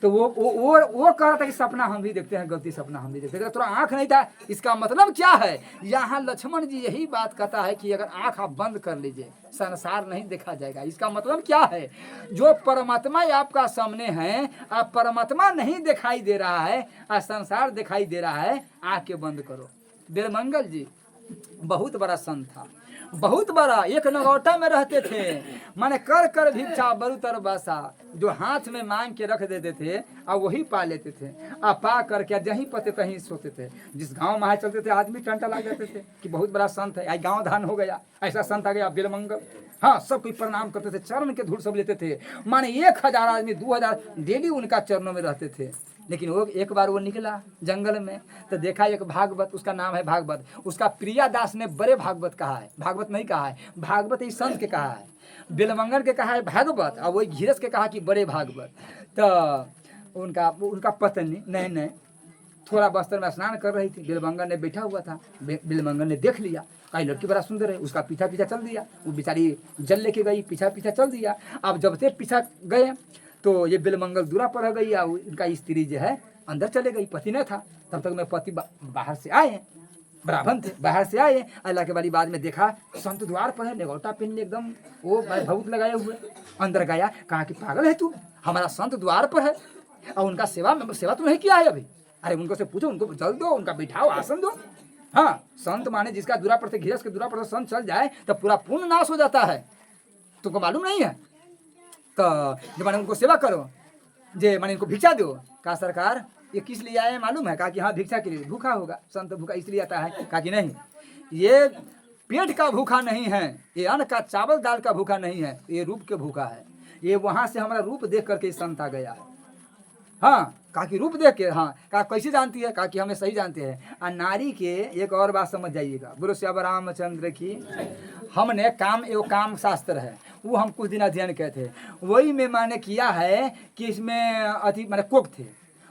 तो वो कह रहा था कि सपना हम भी देखते हैं, गलती सपना हम भी देखते हैं, थोड़ा आँख नहीं था। इसका मतलब क्या है? यहाँ लक्ष्मण जी यही बात कहता है कि अगर आँख आप बंद कर लीजिए संसार नहीं देखा जाएगा। इसका मतलब क्या है? जो परमात्मा आपका सामने है, आप परमात्मा नहीं दिखाई दे रहा है और संसार दिखाई दे रहा है, आँखें बंद करो। बिरमंगल जी बहुत बड़ा संत था, बहुत बड़ा। एक नगौटा में रहते थे, माने कर कर भिक्षा बरुतर बसा, जो हाथ में मांग के रख देते थे और वही पा लेते थे। और पा करके जहीं पते तहीं सोते थे। जिस गांव में चलते थे आदमी टंटा लग जाते थे कि बहुत बड़ा संत है, गांव धान हो गया, ऐसा संत आ गया बिरमंगल। हाँ सब कोई प्रणाम करते थे, चरण के धूल सब लेते थे। माने 1000 आदमी 2000 डेली उनका चरणों में रहते थे। लेकिन वो एक बार वो निकला जंगल में, तो देखा एक भागवत, उसका नाम है भागवत। उसका प्रिया दास ने बड़े भागवत कहा है, भागवत नहीं कहा है। भागवत इस संत के कहा है, बिलमंगल के कहा है भागवत, और वही घीरस के कहा कि बड़े भागवत। तो उनका उनका पत्नी नए नए थोड़ा बस्तर में स्नान कर रही थी। बिलमंगल ने बैठा हुआ था। बिलमंगल ने देख लिया, कहीं लड़की बड़ा सुंदर है, उसका पीछा पीछा चल दिया। वो बेचारी जल लेके गई, पीछा पीछा चल दिया। अब जब से पीछा गए तो ये बिलमंगल दूरा पर रह गई। और इनका स्त्री जो है अंदर चले गई, पति न था। तब तक मैं पति बाहर से आए, ब्राह्मण थे, बाहर से आए। अल्लाह के वाली बाद में देखा संत द्वार पर है, निगौटा पिन एकदम वो भभूत लगाए हुए। अंदर गया, कहा कि पागल है तू, हमारा संत द्वार पर है और उनका सेवा तो नहीं किया है अभी। अरे उनको से पूछो, उनको जल दो, उनका बिठाओ, आसन दो। हाँ, संत माने जिसका दूरा पर से गृहस्थ के दूरा पर से संत चल जाए तो पूरा पुण्य नाश हो जाता है। तुमको मालूम नहीं है? तो जो माने उनको सेवा करो, जे माने इनको भिक्षा दो। कहा सरकार ये किस लिए आए मालूम है? कहा कि हाँ भिक्षा के लिए। भूखा होगा, संत भूखा इसलिए आता है। कहा कि नहीं, ये पेट का भूखा नहीं है, ये अन्न का चावल दाल का भूखा नहीं है, ये रूप के भूखा है। ये वहाँ से हमारा रूप देख करके संत आ गया है। हाँ, कहा कि रूप देख के। हाँ, कहा कैसे जानती है? कहा कि हमें सही जानते हैं। और नारी के एक और बात समझ जाइएगा, बोलो श्याम रामचंद्र की। हमने काम एवं काम शास्त्र है, वो हम कुछ दिन अध्ययन किए थे। वही में मैंने किया है कि इसमें अति माने कोक थे,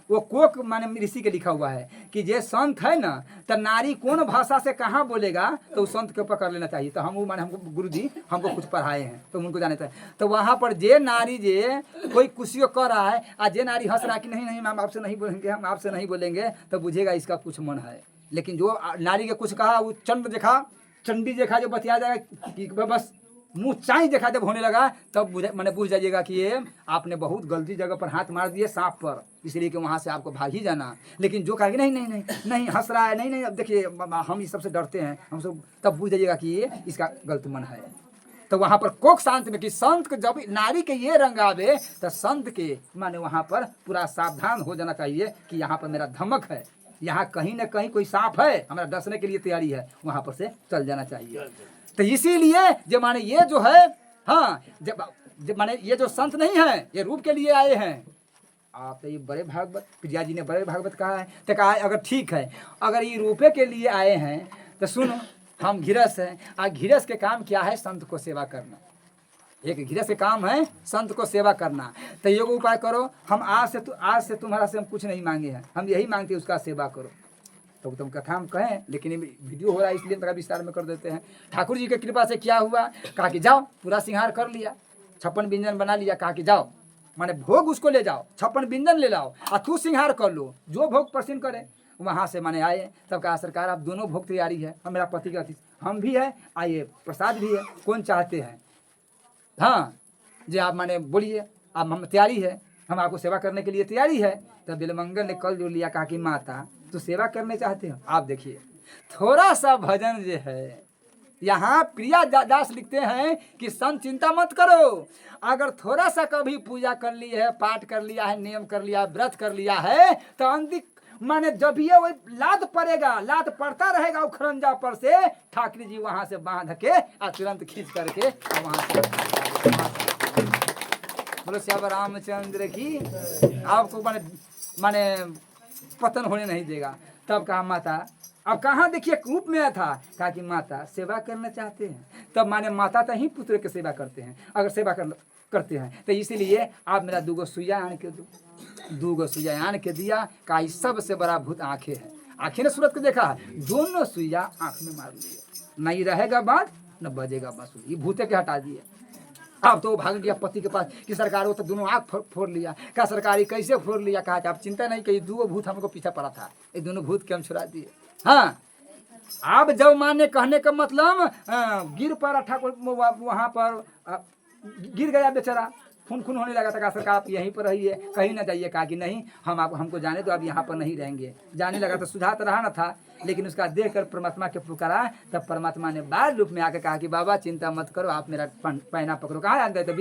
वो कोक माने ऋषि के लिखा हुआ है कि जे संत है ना, तो नारी कौन भाषा से कहाँ बोलेगा तो उस संत के ऊपर कर लेना चाहिए। तो हम वो माने हमको गुरु जी हमको कुछ पढ़ाए हैं तो उनको जाने चाहिए। तो वहाँ पर जे नारी जे कोई कुछ कर रहा है और जे नारी हंस रहा है कि नहीं नहीं हम आपसे नहीं बोलेंगे, हम आपसे नहीं बोलेंगे, तो बुझेगा इसका कुछ मन है। लेकिन जो नारी के कुछ कहा, वो चंडी देखा जो बतिया जाएगा कि बस मुँह चाई देखा जब होने लगा, तब मैंने बुझ जाइएगा कि ये आपने बहुत गलती जगह पर हाथ मार दिए सांप पर, इसलिए कि वहाँ से आपको भाग ही जाना। लेकिन जो कहेगा नहीं नहीं नहीं नहीं हंस रहा है, नहीं नहीं अब देखिए हम इस सबसे डरते हैं, हम सब, तब बुझ जाइएगा कि ये इसका गलत मन है। तो वहाँ पर कोक शांत में कि संत को जब नारी के ये रंग आवे तो संत के माने वहाँ पर पूरा सावधान हो जाना चाहिए कि यहाँ पर मेरा धमक है, यहाँ कहीं ना कहीं कोई सांप है, हमारा डसने के लिए तैयारी है, वहाँ पर से चल जाना चाहिए। तो इसीलिए जो माने ये जो है, हाँ जब माने ये जो संत नहीं है, ये रूप के लिए आए हैं। आप तो ये बड़े भागवत, प्रिया जी ने बड़े भागवत कहा है। तो कहा अगर ठीक है, अगर ये रूपे के लिए आए हैं तो सुनो, हम घिरस हैं और घिरस के काम क्या है? संत को सेवा करना। एक घिरस के काम है संत को सेवा करना। तो ये उपाय करो, हम आज से तुम्हारा से हम कुछ नहीं मांगे हैं, हम यही मांगते हैं उसका सेवा करो। तो तुम कथा हम कहें, लेकिन वीडियो हो रहा है इसलिए थोड़ा विस्तार में कर देते हैं। ठाकुर जी की कृपा से क्या हुआ? कहा कि जाओ पूरा सिंगार कर लिया, 56 व्यंजन बना लिया। कहा कि जाओ माने भोग उसको ले जाओ, 56 व्यंजन ले लाओ और तू सिंगार कर लो, जो भोग प्रसन्न करे। वहाँ से माने आए, तब कहा सरकार आप दोनों भोग तैयारी है, हम मेरा पति का हम भी है, आइए प्रसाद भी है, कौन चाहते हैं? हाँ जी आप माने बोलिए, आप हम तैयारी है, हम आपको सेवा करने के लिए तैयारी है। तब बिलमंगल ने कल जो लिया, कहा कि माता तो सेवा करने चाहते हो? आप देखिए थोड़ा सा भजन जो है, यहाँ प्रिया दास लिखते हैं कि संत चिंता मत करो, अगर थोड़ा सा कभी पूजा कर ली है, पाठ कर लिया है, नियम कर लिया, व्रत कर लिया है, तो अंतिक माने जब ये वो लाद पड़ेगा, लाद पड़ता रहेगा उखरंजा पर से, ठाकुर जी वहां से बांध के और तुरंत खींच करके वहां से बोलो श्याम रामचंद्र की। आपको माने पतन होने नहीं देगा। तब कहा माता, अब कहाँ देखिए रूप में था, कहा कि माता सेवा करना चाहते हैं। तब माने माता तो ही पुत्र की सेवा करते हैं, अगर सेवा करते हैं तो इसीलिए आप मेरा 2 सुइया आन के दो। 2 सुइया आन के दिया। कहा सबसे बड़ा भूत आंखें है, आंखें ने सूरत को देखा, दोनों सुइया आंख में मार लिया, नहीं रहेगा बात न बजेगा बांसुरी, ये भूते के हटा दिए। अब तो भाग गया पति के पास कि सरकार वो तो दोनों आँख फोड़ लिया। कहा सरकारी कैसे फोड़ लिया? कहा आप चिंता नहीं करिए, 2 भूत हमको पीछा पड़ा था, ये दोनों भूत के हम छुड़ा दिए। हाँ अब जब माने कहने का मतलब गिर पर ठाकुर वहाँ पर गिर गया बेचारा, खून होने लगा था। कहा सरकार आप यहीं पर रहिए, कहीं ना जाइए। कहा कि नहीं हमको जाने दो, अब यहाँ पर नहीं रहेंगे। जाने लगा तो सुधा तो रहा ना था, लेकिन उसका देख कर परमात्मा के पुकारा। तब परमात्मा ने बाल रूप में आकर कहा कि बाबा चिंता मत करो, आप मेरा पैना पकड़ो। कहाँ जाते हैं? तो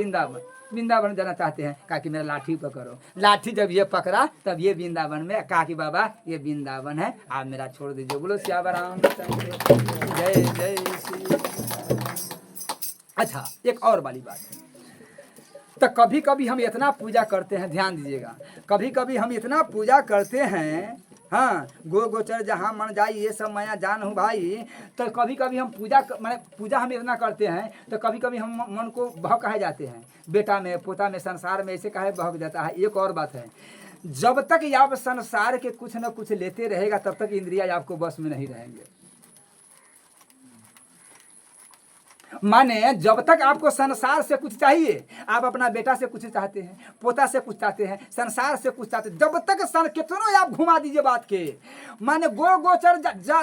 वृंदावन जाना चाहते हैं। कहा कि मेरा लाठी पकड़ो। लाठी जब ये पकड़ा तब ये वृंदावन में। कहा कि बाबा ये वृंदावन है, आप मेरा छोड़ दीजिए। बोलो श्याम रामचंद्र जय जय श्री। अच्छा एक और वाली बात है, तो कभी कभी हम इतना पूजा करते हैं, ध्यान दीजिएगा, कभी कभी हम इतना पूजा करते हैं, हाँ गोचर जहाँ मन जाई ये सब मैं जान हूँ भाई। तो कभी कभी हम पूजा हम इतना करते हैं, तो कभी कभी हम मन को बहक कहे जाते हैं, बेटा में पोता में संसार में ऐसे कहे बहक जाता है। एक और बात है, जब तक ये आप संसार के कुछ न कुछ लेते रहेगा तब तक इंद्रिया आपको बस में नहीं रहेंगे। माने जब तक आपको संसार से कुछ चाहिए, आप अपना बेटा से कुछ चाहते हैं, पोता से कुछ चाहते हैं, संसार से कुछ चाहते हैं, जब तक कितनों आप घुमा दीजिए बात के, माने गोचर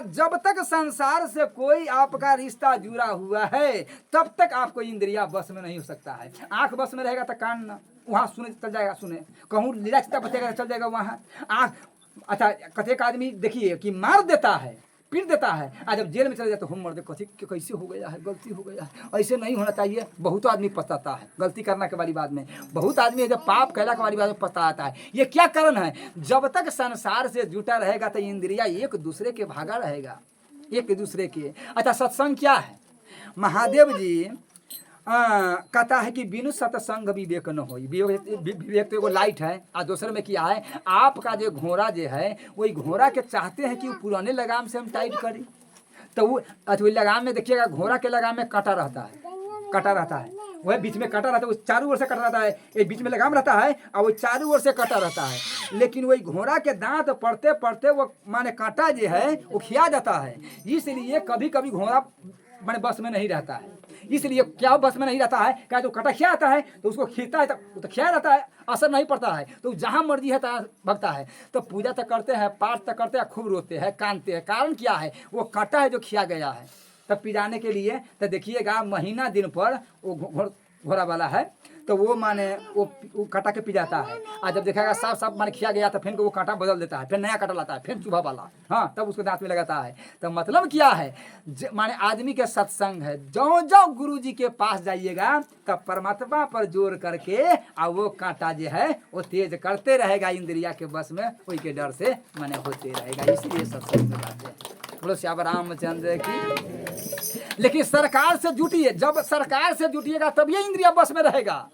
जब तक संसार से कोई आपका रिश्ता जुड़ा हुआ है तब तक आपको इंद्रिया बस में नहीं हो सकता है। आंख बस में रहेगा तो कान ना वहाँ सुने चल जाएगा, सुने कहूँ लीला चिता बचेगा चल जाएगा वहाँ आँख। अच्छा कतेक आदमी देखिए कि मार देता है, पीट देता है, आज जब जेल में चले जाते हो मर दे कथी कैसे हो गया है, गलती हो गया है, ऐसे नहीं होना चाहिए। बहुत आदमी पछताता है गलती करने के वाली बात में, बहुत आदमी है जब पाप कहला के वाली बात में पछताता है। ये क्या कारण है? जब तक संसार से जुटा रहेगा तो इंद्रिया एक दूसरे के भागा रहेगा, एक दूसरे के। अच्छा सत्संग क्या है? महादेव जी कहता है कि बिनु सत्संग विवेक न हो। विवेक तो एगो लाइट है और दूसरे में क्या है, आपका जो घोड़ा जो है वही घोड़ा के चाहते हैं कि वो पुराने लगाम से हम टाइट करें, तो वो वही लगाम में देखिएगा घोड़ा के लगाम में काटा रहता है, काटा रहता है, वह बीच में काटा रहता है, वो चारों ओर से कटा रहता है, एक बीच में लगाम रहता है और वो चारों ओर से कटा रहता है। लेकिन वही घोड़ा के दांत पड़ते पड़ते वो माने कांटा जो है वो खिया जाता है। इसलिए कभी कभी घोड़ा माने बस में नहीं रहता है। इसलिए क्या बस में नहीं रहता है? क्या जो कटा खिया आता है तो उसको खींचता है तो खिया रहता है, असर नहीं पड़ता है, तो जहाँ मर्जी है तहाँ भगता है। तो पूजा तो करते हैं, पाठ तो करते हैं, खूब रोते हैं, कानते हैं, कारण क्या है? वो कांटा है जो खिया गया है। तब पिजाने के लिए तो देखिएगा महीना दिन पर वो घोड़ा वाला है तो वो माने वो कांटा के पिजाता है, और जब देखेगा साफ साफ माने खिया गया तो फिर वो कांटा बदल देता है, फिर नया कांटा लाता है, फिर चूहा वाला, हाँ तब उसको दांत में लगाता है। तो मतलब क्या है? माने आदमी के सत्संग है, जो जो गुरु जी के पास जाइएगा तब परमात्मा पर जोर करके और वो कांटा जो है वो तेज करते रहेगा, इंद्रिया के बस में वही के डर से माने होते रहेगा। इसलिए सत्संग में बात है। बोलो श्याम रामचंद्र की। लेकिन सरकार से जुटिए, जब सरकार से जुटिएगा तब ये इंद्रिया बस में रहेगा।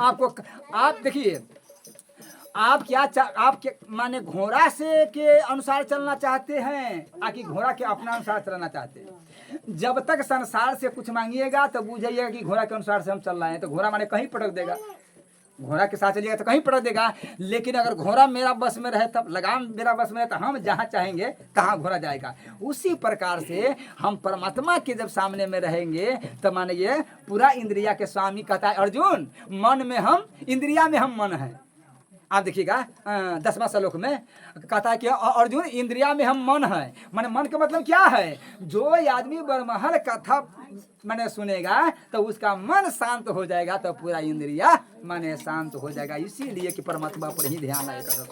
आपको आप देखिए आप क्या आप माने घोड़ा से के अनुसार चलना चाहते हैं आकि घोड़ा के अपना अनुसार चलना चाहते हैं? जब तक संसार से कुछ मांगिएगा तो बुझाइएगा कि घोड़ा के अनुसार से हम चल रहे हैं, तो घोड़ा माने कहीं पटक देगा, घोड़ा के साथ चलिएगा तो कहीं पटक देगा। लेकिन अगर घोड़ा मेरा बस में रहे तब लगाम मेरा बस में रहे तो हम जहाँ चाहेंगे तहाँ घोड़ा जाएगा। उसी प्रकार से हम परमात्मा के जब सामने में रहेंगे तो माने ये पूरा इंद्रिया के स्वामी कहता है अर्जुन मन में हम, इंद्रिया में हम मन है। आप देखिएगा 10वां श्लोक में कहता है कि अर्जुन इंद्रिया में हम मन है। माने मन का मतलब क्या है? जो आदमी बरमहल कथा माने सुनेगा तो उसका मन शांत हो जाएगा, तो पूरा इंद्रिया माने शांत हो जाएगा। इसीलिए कि परमात्मा पर ही ध्यान आएगा।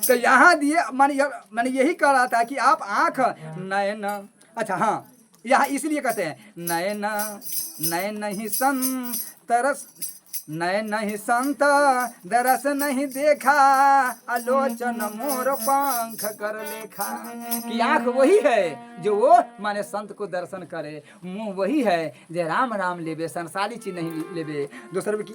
तो यहाँ दिए माने यही कह रहा था कि आप आँख नयन, अच्छा हाँ यहाँ इसलिए कहते हैं नयन नयन ही सन तरस, नयन नहीं संत दरस नहीं देखा, आलोचन मोर पंख कर लेखा। कि आँख वही है जो वो माने संत को दर्शन करे, मुंह वही है जो राम राम लेवे, संसारी चीज नहीं लेवे। दूसरे की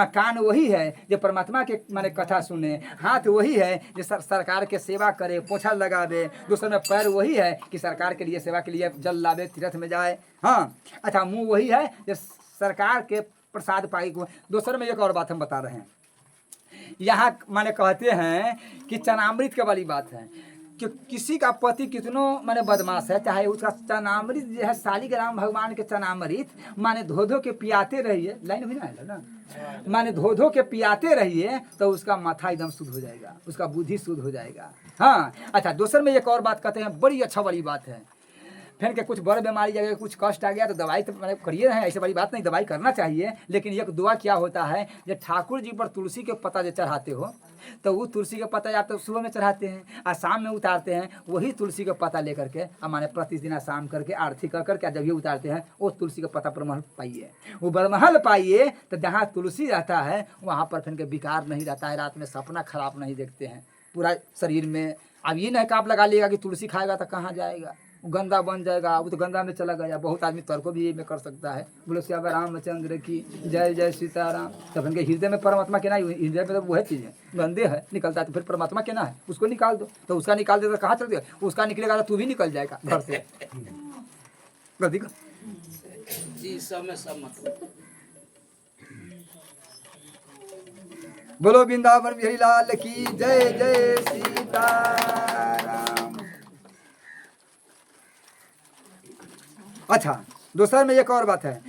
कान वही है जो परमात्मा के माने कथा सुने, हाथ वही है जो सरकार के सेवा करे, पोछा लगावे। दूसरे में पैर वही है कि सरकार के लिए सेवा के लिए जल लावे, तीर्थ में जाए। हाँ अच्छा मुंह वही है जो सरकार के प्रसाद पाई। दूसरे में एक और बात हम बता रहे हैं, यहाँ माने कहते हैं कि चनामृत के वाली बात है कि किसी का पति कितनों माने बदमाश है, चाहे उसका चनामृत जो है शालिग्राम भगवान के चनामृत माने धो धो के पियाते रहिए, लाइन भी ना माने धो धो के पियाते रहिए तो उसका माथा एकदम शुद्ध हो जाएगा, उसका बुद्धि शुद्ध हो जाएगा। हाँ अच्छा दूसरे में एक और बात कहते हैं, बड़ी अच्छा वाली बात है। फिर के कुछ बड़ बीमारी आ गया, कुछ कष्ट आ गया तो दवाई तो मैंने करिए रहे, ऐसी बड़ी बात नहीं, दवाई करना चाहिए। लेकिन एक दुआ क्या होता है, जब ठाकुर जी पर तुलसी के पत्ता जो चढ़ाते हो तो वो तुलसी के पत्ता आप तो सुबह में चढ़ाते हैं और शाम में उतारते हैं, वही तुलसी का पत्ता लेकर के हमारे प्रतिदिन शाम करके आरती कर करके जब ये उतारते हैं वो तुलसी का पत्ता बरमहल पाइए, वो बरमहल पाइए तो जहाँ तुलसी रहता है वहाँ पर फिर के विकार नहीं रहता है, रात में सपना खराब नहीं देखते हैं पूरा शरीर में। अब ये नहीं काप लगा लिएगा कि तुलसी खाएगा तो कहाँ जाएगा, गंदा बन जाएगा, वो तो गंदा में चला गया। बहुत आदमी तर्क भी में कर सकता है। बोलो श्याम रामचंद्र की जय, जय सीताराम। तब इनके हृदय में परमात्मा के ना, हृदय में तो वह चीज़ है गंदे है निकलता है, तो फिर परमात्मा के ना है, उसको निकाल दो। तो उसका निकाल दे तो कहाँ चल गया, उसका निकलेगा तो तू भी निकल जाएगा घर से। गलती कर जी, सब में सब मतलब बोलो वृंदावन बिहारी लाल की जय। जय सीताराम। अच्छा, दूसरा में एक और बात है,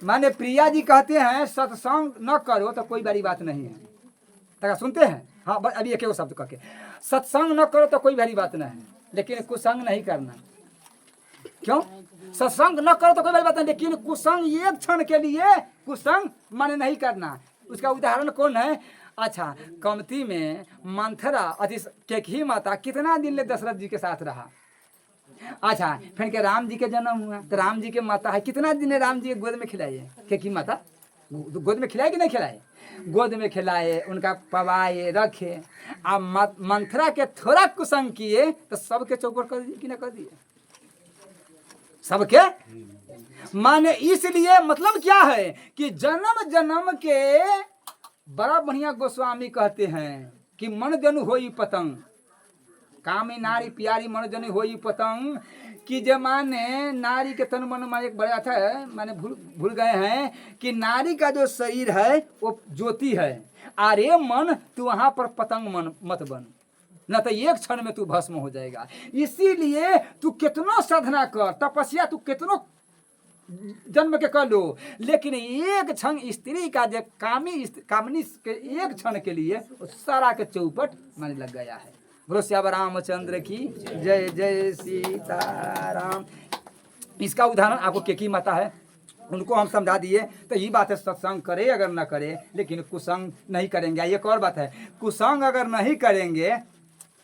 माने प्रिया जी कहते हैं सत्संग न करो तो कोई बड़ी बात नहीं है। तक सुनते हैं? हाँ, अभी एक शब्द करके, सत्संग न करो तो कोई बड़ी बात नहीं है, लेकिन कुसंग नहीं करना। क्यों? सत्संग न करो तो कोई बड़ी बात नहीं, लेकिन कुसंग एक क्षण के लिए कुसंग माने नहीं करना। उसका उदाहरण कौन है? अच्छा, कमती में मंथरा अति केकही माता कितना दिन ले दशरथ जी के साथ रहा। अच्छा, फिर के राम जी के जन्म हुआ तो राम जी के माता है, कितना दिन राम जी के गोद में खिलाए? केकही माता गोद में खिलाए कि नहीं खिलाए? गोद में खिलाए, उनका पवाए रखे। अब मंथरा के थोड़ा कुसंग किए तो सबके चौपट कर दिए कि ना कर दिए? सबके माने इसलिए मतलब क्या है कि जन्म जन्म के बड़ा बढ़िया गोस्वामी कहते हैं कि मन जनु होई पतंग, कामी नारी प्यारी मन जनु होई पतंग, कि जे माने नारी के तन मन में एक बड़ा था, माने भूल गए हैं कि नारी का जो शरीर है वो ज्योति है। अरे मन तू वहां पर पतंग मन मत बन, न तो एक क्षण में तू भस्म हो जाएगा। इसीलिए तू कितनो साधना कर, तपस्या तू कितनो जन्म के कर लो, लेकिन एक क्षण स्त्री का जो कामनी के एक क्षण के लिए सारा के चौपट माने लग गया है। बोलो श्याम रामचंद्र की जय। जय सीताराम। इसका उदाहरण आपको केकी माता है, उनको हम समझा दिए। तो ये बात है, सत्संग करे अगर न करे, लेकिन कुसंग नहीं करेंगे। एक और बात है, कुसंग अगर नहीं करेंगे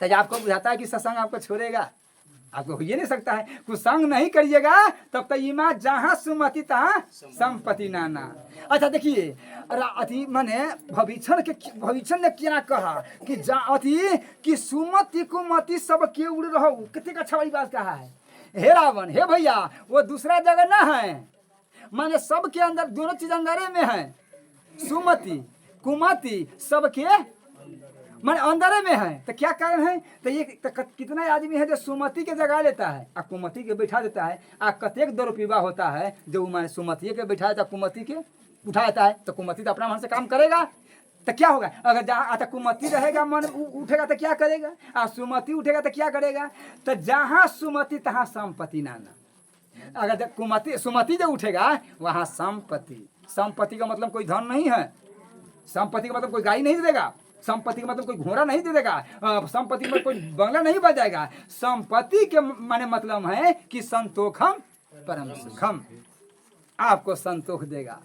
तो आपको बुझाता है कि सत्संग आपको छोड़ेगा? आपको हो ही नहीं सकता है। कुसंग नहीं करिएगा तब तक इमा जहाँ सुमति तहाँ संपत्ति नाना। अच्छा देखिए, अति माने भविष्य ने क्या कहा कि अति कि सुमति कुमति सब के उड़ रहो। कितनी अच्छा वाली बात कहा है। हे रावण, हे भैया, वो दूसरा जगह ना है, माने सबके अंदर दोनों चीज अंदर में है। सुमति कुमति सबके मन अंदर में है। तो क्या कारण है? तो ये कितना आदमी है जो सुमति के जगह लेता है और कुमति के बैठा देता है। आ कतेक दौरपीवा होता है जो माने सुमति के बैठा देता, कुमति के उठा देता है। तो कुमति तो अपना मन से काम करेगा, तो क्या होगा? अगर जहाँ कुमति रहेगा मन उठेगा तो क्या करेगा, और सुमति उठेगा तो क्या करेगा? तो जहाँ सुमति तहाँ संपत्ति नाना। अगर कुमति सुमति जो उठेगा वहाँ संपत्ति। संपत्ति का मतलब कोई धन नहीं है, संपत्ति का मतलब कोई गाड़ी नहीं देगा, संपत्ति का मतलब कोई घोड़ा नहीं दे देगा, संपत्ति में कोई बंगला नहीं बच जाएगा। संपत्ति के माने मतलब है कि संतोखम परम सुखम, आपको संतोख देगा।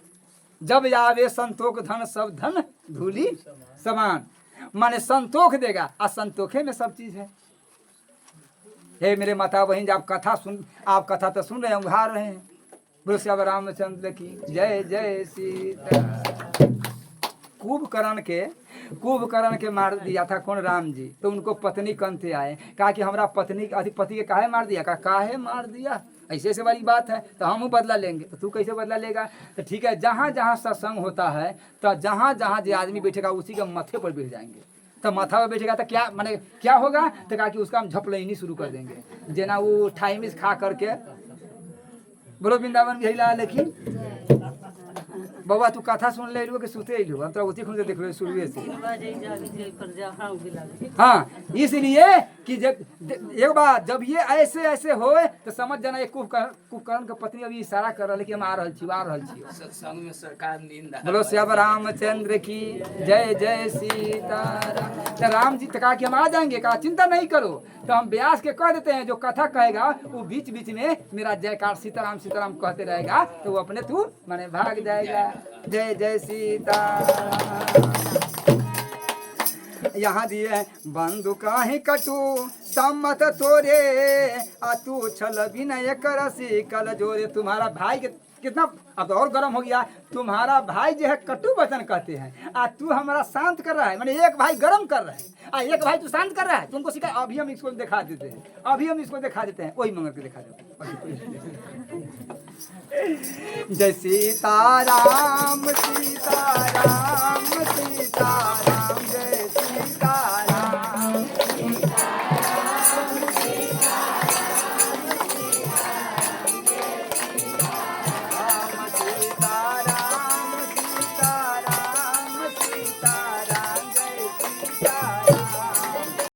जब आवे संतोख धन सब धन धूली समान, माने संतोख देगा। और संतोखे में सब चीज है। हे मेरे माता बहन, आप कथा तो सुन रहे हैं, उघार रहे हैं। बोलो श्याम रामचंद्र की जय। जय सीता। कुंभकर्ण के मार दिया था कौन? राम जी। तो उनको पत्नी कंते आए, कहा कि हमारा पति के काहे मार दिया? कहा काहे मार दिया, ऐसे ऐसे वाली बात है, तो हम बदला लेंगे। तो तू कैसे बदला लेगा? तो ठीक है, जहाँ जहाँ सत्संग होता है तो जहाँ जहाँ जो आदमी बैठेगा उसी के माथे पर बैठ जाएंगे। तो माथा पर बैठेगा तो क्या माने क्या होगा? तो कहा कि उसका हम झपलैनी शुरू कर देंगे, जेना वो ठाइमिस खा करके। बोलो वृंदावन बिहारी लाल की। बाबा तू कथा सुन ले कि सुते अइलू? हम तो उसी खुद देख रहे शुरू से। हाँ, इसलिए कि जब एक बार जब ये ऐसे ऐसे होए तो समझ जाना, एक कुंभकर्ण के पत्नी अभी इशारा कर रही कि हम आ रहल छी। सत्संग में सरकार निंदा। बोलो श्याम रामचंद्र की जय। जय सीताराम। तो राम जी कहा कि हम आ जाएंगे, कहा चिंता नहीं करो। तो हम व्यास के कह देते हैं, जो कथा कहेगा वो बीच बीच में मेरा जयकार सीताराम सीताराम कहते रहेगा, तो वो अपने तू माने भाग जाएगा। जय जय सीताराम। यहाँ दिए हैं, बंधु काहे कटु सम्मत तोरे, आ तू छल विनय करसी कल जोरे। तुम्हारा भाई के कितना अब तो और गर्म हो गया। तुम्हारा भाई जो है कटु वचन कहते हैं, आ तू हमारा शांत कर रहा है। माने एक भाई गर्म कर रहा है, एक भाई तू शांत कर रहा है। तुमको सिखा, अभी हम इसको दिखा देते हैं, वही मंगल के दिखा देते हैं। जय सीताराम सीताराम।